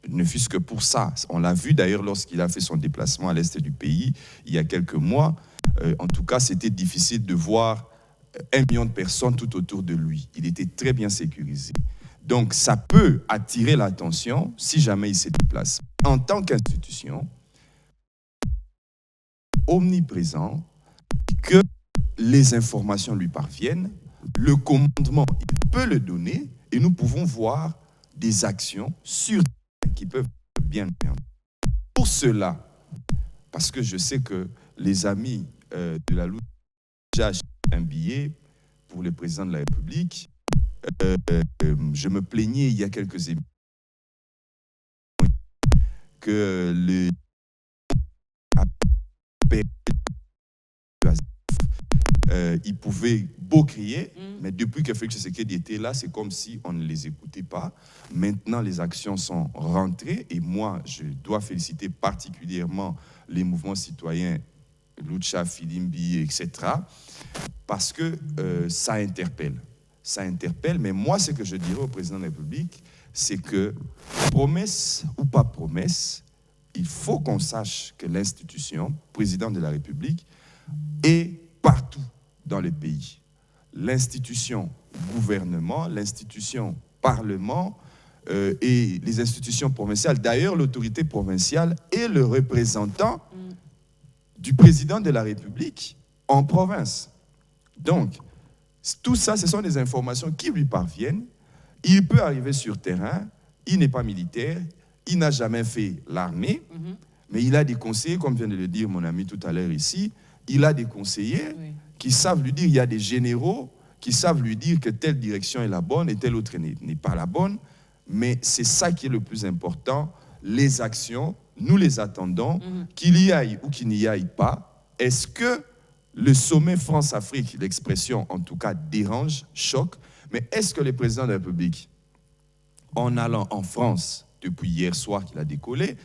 ne fût-ce que pour ça. On l'a vu d'ailleurs lorsqu'il a fait son déplacement à l'est du pays, il y a quelques mois. En tout cas, c'était difficile de voir 1 million de personnes tout autour de lui. Il était très bien sécurisé. Donc, ça peut attirer l'attention si jamais il se déplace. En tant qu'institution, omniprésent, que les informations lui parviennent, le commandement, il peut le donner et nous pouvons voir des actions sur qui peuvent bien faire. Pour cela, parce que je sais que les amis de la lutte ont déjà acheté un billet pour le président de la République, je me plaignais il y a quelques émissions que ils pouvaient beau crier, mais depuis que Félix Tshisekedi était là, c'est comme si on ne les écoutait pas. Maintenant, les actions sont rentrées et moi, je dois féliciter particulièrement les mouvements citoyens, Lucha, Filimbi, etc., parce que ça interpelle. Ça interpelle, mais moi, ce que je dirais au président de la République, c'est que, promesse ou pas promesse, il faut qu'on sache que l'institution, président de la République, est partout dans le pays. L'institution gouvernement, l'institution parlement et les institutions provinciales. D'ailleurs, l'autorité provinciale est le représentant du président de la République en province. Donc, tout ça, ce sont des informations qui lui parviennent. Il peut arriver sur terrain, il n'est pas militaire, il n'a jamais fait l'armée, mais il a des conseillers, comme vient de le dire mon ami tout à l'heure ici, il a des conseillers qui savent lui dire, il y a des généraux qui savent lui dire que telle direction est la bonne et telle autre n'est pas la bonne, mais c'est ça qui est le plus important, les actions, nous les attendons, qu'il y aille ou qu'il n'y aille pas. Est-ce que le sommet France-Afrique, l'expression en tout cas dérange, choque, mais est-ce que le président de la République, en allant en France, depuis hier soir qu'il a décollé,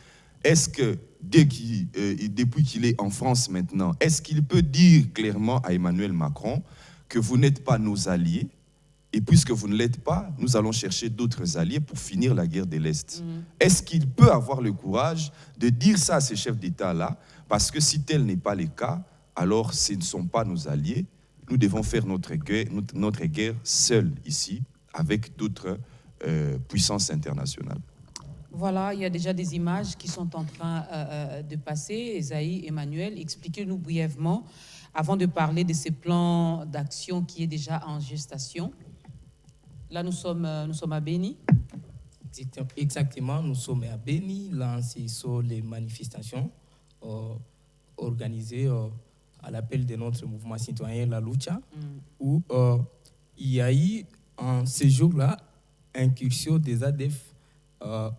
est-ce que depuis qu'il est en France maintenant, est-ce qu'il peut dire clairement à Emmanuel Macron que vous n'êtes pas nos alliés et puisque vous ne l'êtes pas, nous allons chercher d'autres alliés pour finir la guerre de l'Est. Est-ce qu'il peut avoir le courage de dire ça à ces chefs d'État-là? Parce que si tel n'est pas le cas, alors ce ne sont pas nos alliés. Nous devons faire notre guerre seuls ici, avec d'autres puissances internationales. Voilà, il y a déjà des images qui sont en train de passer. Esaïe, Emmanuel, expliquez-nous brièvement, avant de parler de ces plans d'action qui est déjà en gestation. Là, nous sommes à Béni. Exactement, nous sommes à Béni. Là, ce sont les manifestations organisées à l'appel de notre mouvement citoyen, la Lucha, où il y a eu, en ce jour-là, incursion des ADF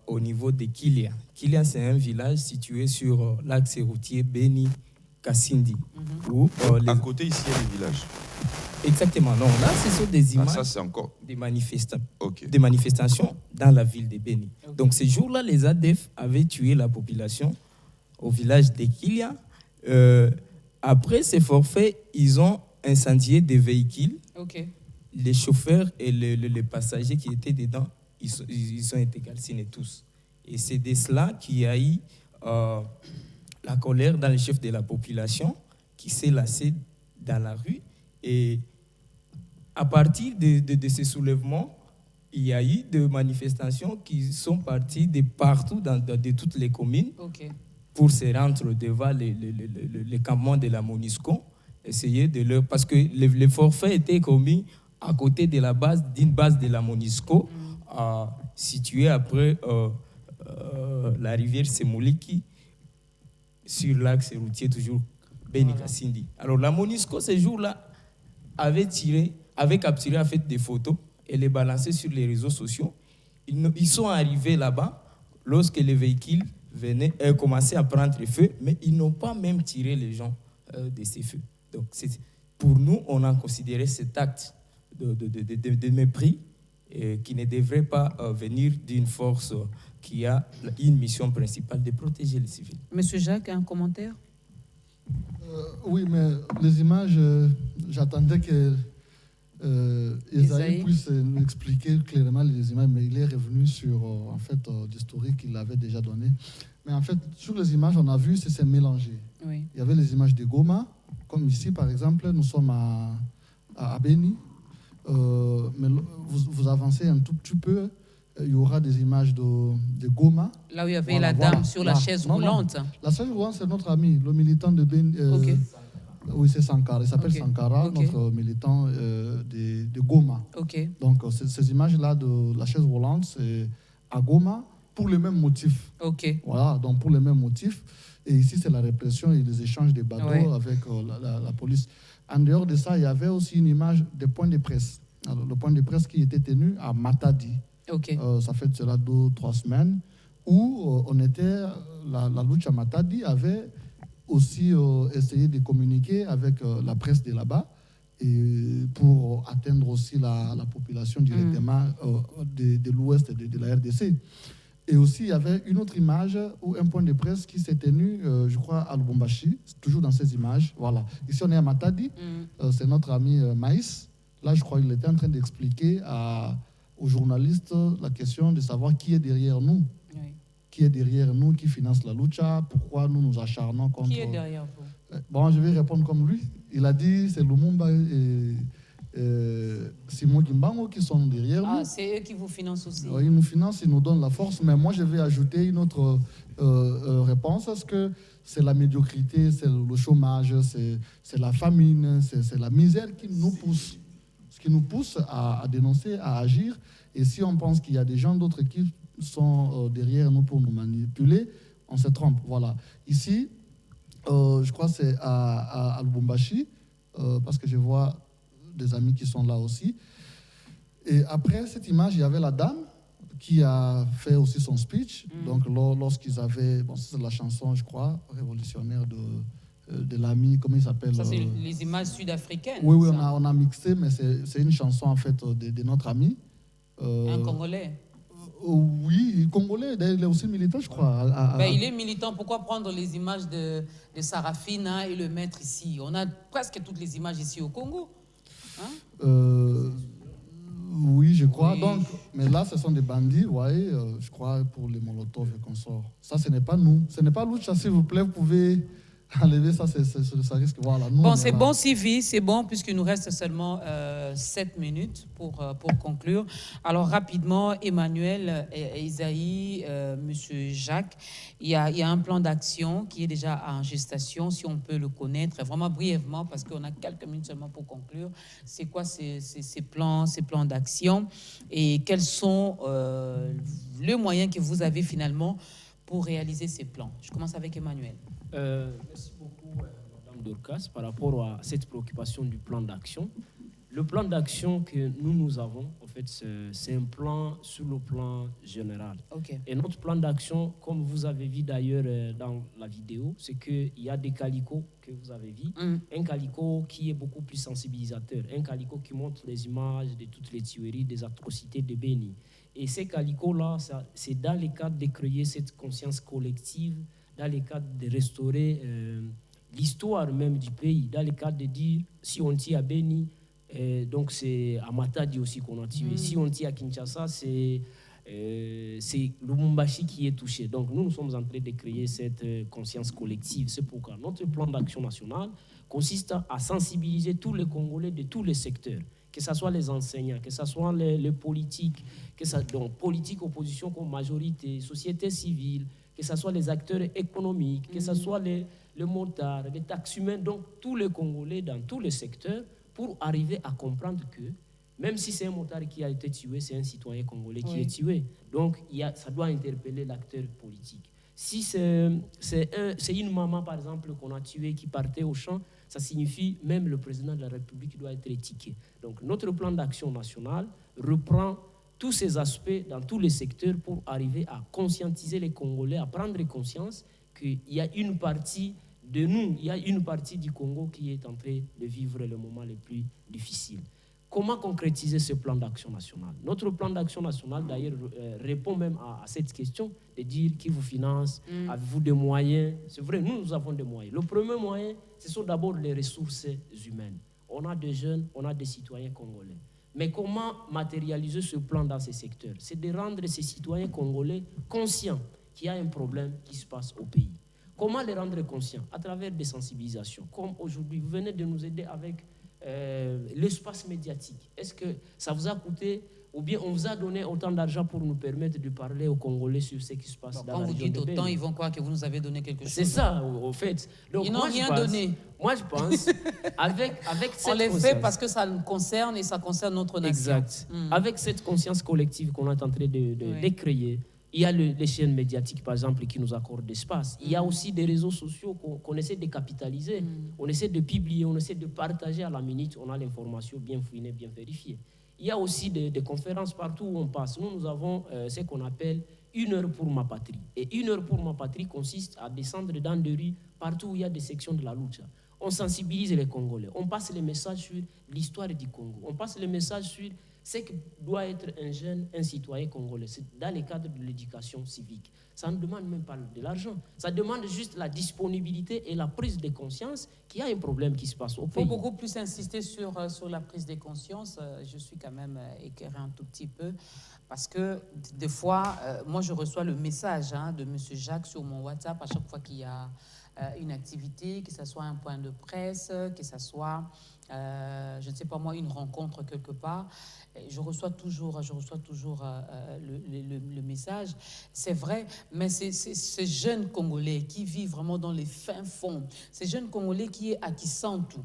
au niveau de Kilia. Kilia, c'est un village situé sur l'axe routier Béni-Kassindi. À côté, ici, il y a des villages. Exactement. Non, là, ce sont des images ça, c'est encore... des manifestations dans la ville de Béni. Donc, ce jour-là, les ADF avaient tué la population au village de Kilia. Après ces forfaits, ils ont incendié des véhicules. Les chauffeurs et les passagers qui étaient dedans, ils ont été calcinés tous. Et c'est de cela qu'il y a eu la colère dans les chefs de la population qui s'est lassée dans la rue. Et à partir de ces soulèvements, il y a eu des manifestations qui sont parties de partout, de toutes les communes, pour se rendre devant les campements de la MONUSCO, essayer de leur... Parce que les forfaits étaient commis à côté de la base, d'une base de la MONUSCO, située après la rivière Semoliki, sur l'axe routier toujours Béni-Kassindi. Alors la MONUSCO, ce jour-là, avait capturé en fait des photos et les balancé sur les réseaux sociaux. Ils sont arrivés là-bas lorsque les véhicules commençaient à prendre feu, mais ils n'ont pas même tiré les gens de ces feux. Donc pour nous, on a considéré cet acte de mépris qui ne devrait pas venir d'une force qui a une mission principale de protéger les civils. Monsieur Jacques, un commentaire? Oui, mais les images, j'attendais que Esaïe puisse nous expliquer clairement les images, mais il est revenu sur l'historique qu'il avait déjà donné. Mais en fait, sur les images, on a vu que c'est mélangé. Oui. Il y avait les images de Goma, comme ici par exemple, nous sommes à Beni. Mais vous avancez un tout petit peu, il y aura des images de Goma. Là où il y avait la dame sur la chaise roulante. Non. La chaise roulante, c'est notre ami, le militant de Beni. Oui, c'est Sankara. Il s'appelle Sankara, notre militant de Goma. Donc, ces images-là de la chaise roulante, c'est à Goma pour les mêmes motifs. Voilà, donc pour les mêmes motifs. Et ici, c'est la répression et les échanges de bateaux avec la police. En dehors de ça, il y avait aussi une image des points de presse. Alors, le point de presse qui était tenu à Matadi. Ça fait cela 2 ou 3 semaines, où la lucha Matadi avait aussi essayé de communiquer avec la presse de là-bas et pour atteindre aussi la population directement de l'ouest de la RDC. Et aussi, il y avait une autre image ou un point de presse qui s'est tenu, je crois, à Lubumbashi, toujours dans ces images. Voilà. Ici, on est à Matadi. C'est notre ami Maïs. Là, je crois qu'il était en train d'expliquer aux journalistes la question de savoir qui est derrière nous. Qui est derrière nous, qui finance la lucha, pourquoi nous nous acharnons contre... Qui est derrière vous? Bon, je vais répondre comme lui. Il a dit c'est Lumumba et Simon Kimbango qui sont derrière nous. C'est eux qui vous financent aussi. Oui, ils nous financent, ils nous donnent la force. Mais moi, je vais ajouter une autre réponse. Est-ce que c'est la médiocrité, c'est le chômage, c'est la famine, c'est la misère qui nous pousse, ce qui nous pousse à dénoncer, à agir. Et si on pense qu'il y a des gens d'autres qui sont derrière nous pour nous manipuler, on se trompe. Voilà. Ici, je crois que c'est à Lubumbashi, parce que je vois des amis qui sont là aussi. Et après cette image, il y avait la dame qui a fait aussi son speech. Donc, lorsqu'ils avaient... Bon, c'est la chanson, je crois, révolutionnaire de l'ami, comment il s'appelle? Ça, c'est les images sud-africaines. Oui, on a mixé, mais c'est une chanson, en fait, de notre ami. Un Congolais. Oui, Congolais, il est aussi militant, je crois. Il est militant. Pourquoi prendre les images de Sarafina et le mettre ici? On a presque toutes les images ici au Congo. Oui, je crois. Oui. Donc, mais là, ce sont des bandits, ouais, je crois, pour les Molotov et consorts. Ça, ce n'est pas nous. Ce n'est pas Lucha, s'il vous plaît. Vous pouvez enlever ça, ça risque. Voilà, nous, bon, c'est bon, Sylvie, c'est bon, puisqu'il nous reste seulement 7 minutes pour conclure. Alors, rapidement, Emmanuel, Esaïe, Monsieur Jacques, il y a un plan d'action qui est déjà en gestation, si on peut le connaître, vraiment brièvement, parce qu'on a quelques minutes seulement pour conclure. C'est quoi ces plans d'action et quels sont les moyens que vous avez finalement pour réaliser ces plans? Je commence avec Emmanuel. Merci beaucoup, Madame Dorcas, par rapport à cette préoccupation du plan d'action. Le plan d'action que nous avons, en fait, c'est un plan sur le plan général. Et notre plan d'action, comme vous avez vu d'ailleurs dans la vidéo, c'est qu'il y a des calicots que vous avez vus. Un calicot qui est beaucoup plus sensibilisateur, un calicot qui montre les images de toutes les tueries, des atrocités de Beni. Et ces calicots-là, c'est dans le cadre de créer cette conscience collective, dans le cadre de restaurer l'histoire même du pays, dans le cadre de dire, si on tient à Beni, donc c'est à Matadi aussi qu'on a tué. Si on tient à Kinshasa, c'est Lubumbashi qui est touché. Donc nous sommes en train de créer cette conscience collective. C'est pourquoi notre plan d'action national consiste à sensibiliser tous les Congolais de tous les secteurs, que ce soit les enseignants, que ce soit les politiques, donc politique, opposition comme majorité, société civile, que ce soit les acteurs économiques, que ce soit les motards, les taximens, donc tous les Congolais dans tous les secteurs, pour arriver à comprendre que même si c'est un motard qui a été tué, c'est un citoyen congolais qui est tué. Donc ça doit interpeller l'acteur politique. Si c'est une maman, par exemple, qu'on a tuée qui partait au champ, ça signifie même le président de la République doit être étiqueté. Donc notre plan d'action national reprend tous ces aspects dans tous les secteurs pour arriver à conscientiser les Congolais, à prendre conscience qu'il y a une partie de nous, il y a une partie du Congo qui est en train de vivre le moment le plus difficile. comment concrétiser ce plan d'action national? Notre plan d'action national, d'ailleurs, répond même à cette question de dire qui vous finance, avez-vous des moyens? C'est vrai, nous avons des moyens. Le premier moyen, ce sont d'abord les ressources humaines. On a des jeunes, on a des citoyens congolais. Mais comment matérialiser ce plan dans ces secteurs? C'est de rendre ces citoyens congolais conscients qu'il y a un problème qui se passe au pays. Comment les rendre conscients? À travers des sensibilisations. Comme aujourd'hui, vous venez de nous aider avec l'espace médiatique. Est-ce que ça vous a coûté, ou bien on vous a donné autant d'argent pour nous permettre de parler aux Congolais sur ce qui se passe dans la région de Beni? Quand vous dites autant, ils vont croire que vous nous avez donné quelque chose. C'est ça, au fait. Donc, ils n'ont rien donné. Moi, je pense, avec cette on les fait parce que ça nous concerne et ça concerne notre nation. Exact. Avec cette conscience collective qu'on est en train de créer, il y a les chaînes médiatiques, par exemple, qui nous accordent d'espace. Il y a aussi des réseaux sociaux qu'on essaie de capitaliser. On essaie de publier, on essaie de partager à la minute. On a l'information bien fouinée, bien vérifiée. Il y a aussi des conférences partout où on passe. Nous avons ce qu'on appelle 1 heure pour ma patrie. Et 1 heure pour ma patrie consiste à descendre dans des rues partout où il y a des sections de la lucha. On sensibilise les Congolais. On passe les messages sur l'histoire du Congo. On passe les messages sur ce que doit être un jeune, un citoyen congolais. C'est dans le cadre de l'éducation civique. Ça ne demande même pas de l'argent. Ça demande juste la disponibilité et la prise de conscience qu'il y a un problème qui se passe au pays. Il faut beaucoup plus insister sur la prise de conscience. Je suis quand même éclairée un tout petit peu. Parce que des fois, moi je reçois le message de M. Jacques sur mon WhatsApp à chaque fois qu'il y a une activité, que ce soit un point de presse, que ce soit, je ne sais pas moi, une rencontre quelque part. Je reçois toujours le message. C'est vrai, mais ces jeunes Congolais qui vivent vraiment dans les fins fonds, ces jeunes Congolais qui est à Kisantu.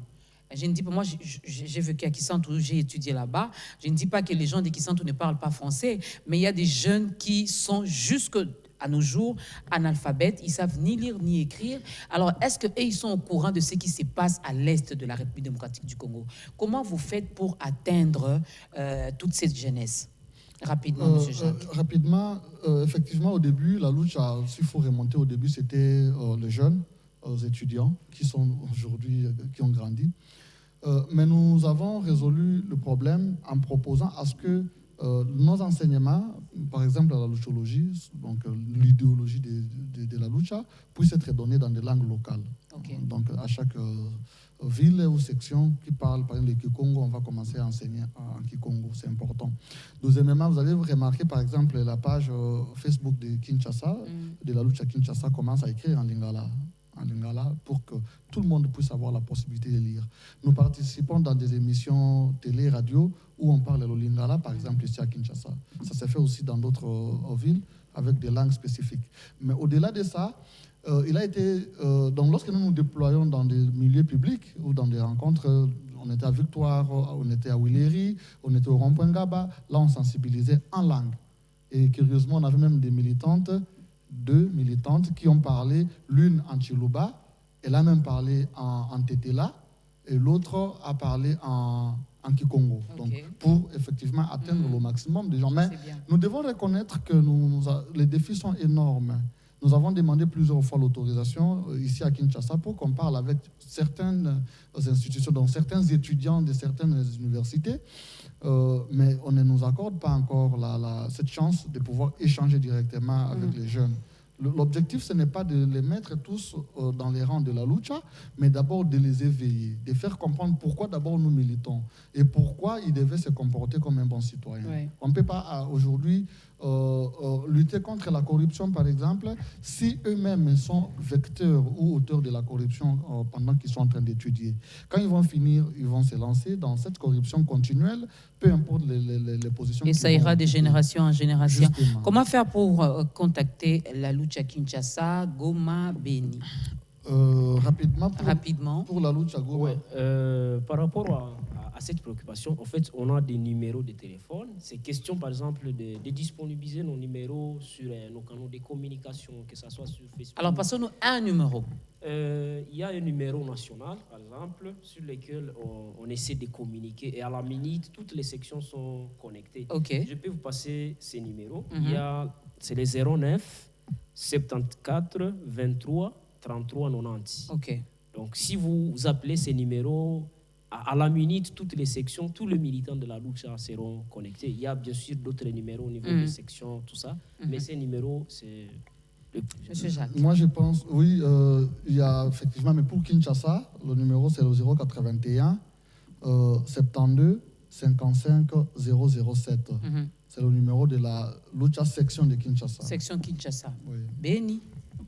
Je ne dis pas, moi j'ai vécu à Kisantu, j'ai étudié là-bas. Je ne dis pas que les gens de Kisantu ne parlent pas français, mais il y a des jeunes qui sont jusque à nos jours analphabètes, ils savent ni lire ni écrire. Alors, est-ce qu'eux, ils sont au courant de ce qui se passe à l'est de la République démocratique du Congo? Comment vous faites pour atteindre toute cette jeunesse? Rapidement, M. Jacques. Rapidement, effectivement, au début, la lucha, s'il faut remonter au début, c'était les jeunes, les étudiants qui sont aujourd'hui, qui ont grandi. Mais nous avons résolu le problème en proposant à ce que nos enseignements, par exemple à la luchologie, donc l'idéologie de la lucha, puissent être donnés dans des langues locales. Okay. Donc à chaque ville ou section qui parle, par exemple le Kikongo, on va commencer à enseigner en Kikongo, c'est important. Deuxièmement, vous allez remarquer par exemple la page Facebook de Kinshasa, de la lucha Kinshasa, commence à écrire en lingala pour que tout le monde puisse avoir la possibilité de lire. Nous participons dans des émissions télé, radio, où on parle le lingala, par exemple ici à Kinshasa. Ça s'est fait aussi dans d'autres villes avec des langues spécifiques. Mais au-delà de ça, il a été... donc lorsque nous nous déployons dans des milieux publics ou dans des rencontres, on était à Victoire, on était à Willery, on était au rond-point Ngaba, là on sensibilisait en langue. Et curieusement, on avait même des militantes, 2 militantes qui ont parlé, l'une en Chiluba, elle a même parlé en Tetela, et l'autre a parlé en Kikongo. Okay. Donc, pour effectivement atteindre le maximum de gens. Mais nous devons reconnaître que les défis sont énormes. Nous avons demandé plusieurs fois l'autorisation ici à Kinshasa pour qu'on parle avec certaines institutions, donc certains étudiants de certaines universités, mais on ne nous accorde pas encore cette chance de pouvoir échanger directement avec les jeunes. L'objectif, ce n'est pas de les mettre tous dans les rangs de la lucha, mais d'abord de les éveiller, de faire comprendre pourquoi d'abord nous militons et pourquoi ils devaient se comporter comme un bon citoyen. Oui. On ne peut pas aujourd'hui lutter contre la corruption, par exemple, si eux-mêmes sont vecteurs ou auteurs de la corruption pendant qu'ils sont en train d'étudier. Quand ils vont finir, ils vont se lancer dans cette corruption continuelle, peu importe les positions. Et ça ira de génération en génération. Justement. Comment faire pour contacter la lucha Kinshasa, Goma, Beni? Rapidement. Pour la lucha Goma. Ouais, par rapport à cette préoccupation, en fait, on a des numéros de téléphone. C'est question, par exemple, de disponibiliser nos numéros sur nos canaux de communication, que ce soit sur Facebook. Alors, passons-nous un numéro. Il y a un numéro national, par exemple, sur lequel on essaie de communiquer. Et à la minute, toutes les sections sont connectées. Okay. Je peux vous passer ces numéros. C'est les 09 74 23 33 90. Okay. Donc, si vous appelez ces numéros à la minute, toutes les sections, tous les militants de la lucha seront connectés. Il y a bien sûr d'autres numéros au niveau des sections, tout ça, mais ces numéros, c'est... Monsieur Jacques. Moi, je pense, oui, il y a effectivement, mais pour Kinshasa, le numéro, c'est le 081 72 55 007. C'est le numéro de la lucha section de Kinshasa. Section Kinshasa. Oui. Béni.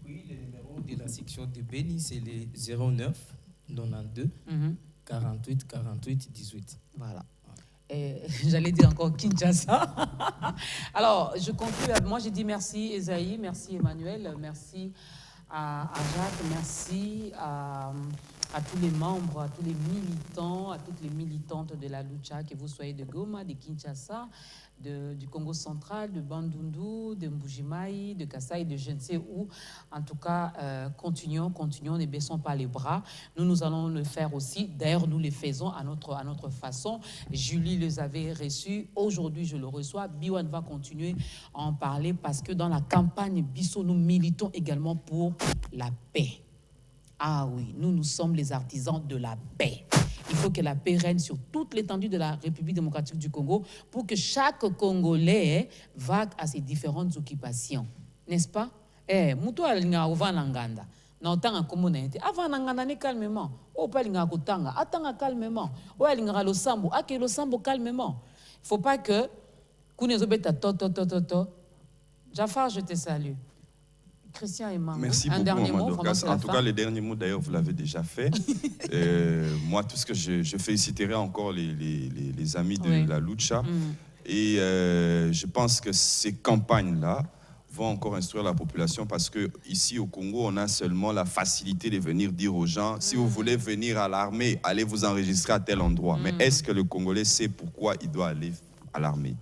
Oui, le numéro de la section de Béni, c'est le 09 92 48 48 18. Voilà. J'allais dire encore Kinshasa. Alors, je conclue. Moi, j'ai dit merci Esaïe, merci Emmanuel, merci à Jacques, merci à tous les membres, à tous les militants, à toutes les militantes de la lucha, que vous soyez de Goma, de Kinshasa, du Congo central, de Bandundu, de Mbujimaï, de Kasaï, de je ne sais où. En tout cas, continuons, ne baissons pas les bras. Nous allons le faire aussi. D'ailleurs, nous le faisons à notre façon. Julie les avait reçus. Aujourd'hui, je le reçois. Biwan va continuer à en parler parce que dans la campagne Bisso, nous militons également pour la paix. Ah oui, nous sommes les artisans de la paix. Il faut que la paix règne sur toute l'étendue de la République démocratique du Congo pour que chaque Congolais vague à ses différentes occupations. N'est-ce pas? Muto alinga ovananganda. Na otanga communauté. Avananganda ne calmement. O palinga kutanga. Atanga calmement. O alinga lo sambo. Ake lo sambo calmement. Il ne faut pas que Kounezobeta to. Jafar, je te salue. Christian et Maman. Merci un beaucoup, dernier Maman mot. Dorcas. En tout cas, le dernier mot, d'ailleurs, vous l'avez déjà fait. Moi, tout ce que je féliciterai encore les amis de la lucha. Et je pense que ces campagnes-là vont encore instruire la population parce qu'ici au Congo, on a seulement la facilité de venir dire aux gens, si vous voulez venir à l'armée, allez vous enregistrer à tel endroit. Mais est-ce que le Congolais sait pourquoi il doit aller à l'armée?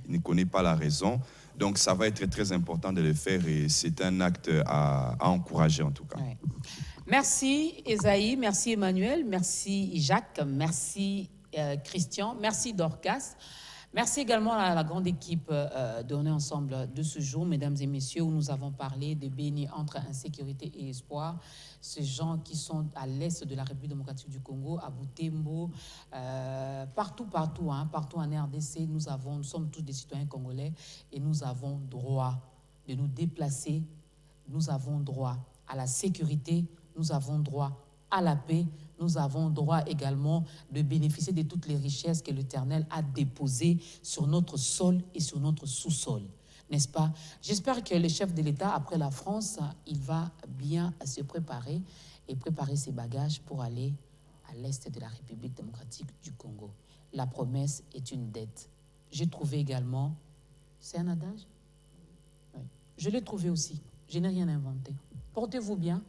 Il ne connaît pas la raison. Donc, ça va être très important de le faire et c'est un acte à encourager en tout cas. Ouais. Merci Esaïe, merci Emmanuel, merci Jacques, merci Christian, merci Dorcas. Merci également à la grande équipe de On est ensemble de ce jour, mesdames et messieurs, où nous avons parlé de béni entre insécurité et espoir. Ces gens qui sont à l'est de la République démocratique du Congo, à Butembo, partout en RDC, nous sommes tous des citoyens congolais et nous avons droit de nous déplacer, nous avons droit à la sécurité, nous avons droit à la paix, nous avons droit également de bénéficier de toutes les richesses que l'Éternel a déposées sur notre sol et sur notre sous-sol. N'est-ce pas? J'espère que le chef de l'État, après la France, il va bien se préparer et préparer ses bagages pour aller à l'est de la République démocratique du Congo. La promesse est une dette. J'ai trouvé également... C'est un adage? Oui. Je l'ai trouvé aussi. Je n'ai rien inventé. Portez-vous bien.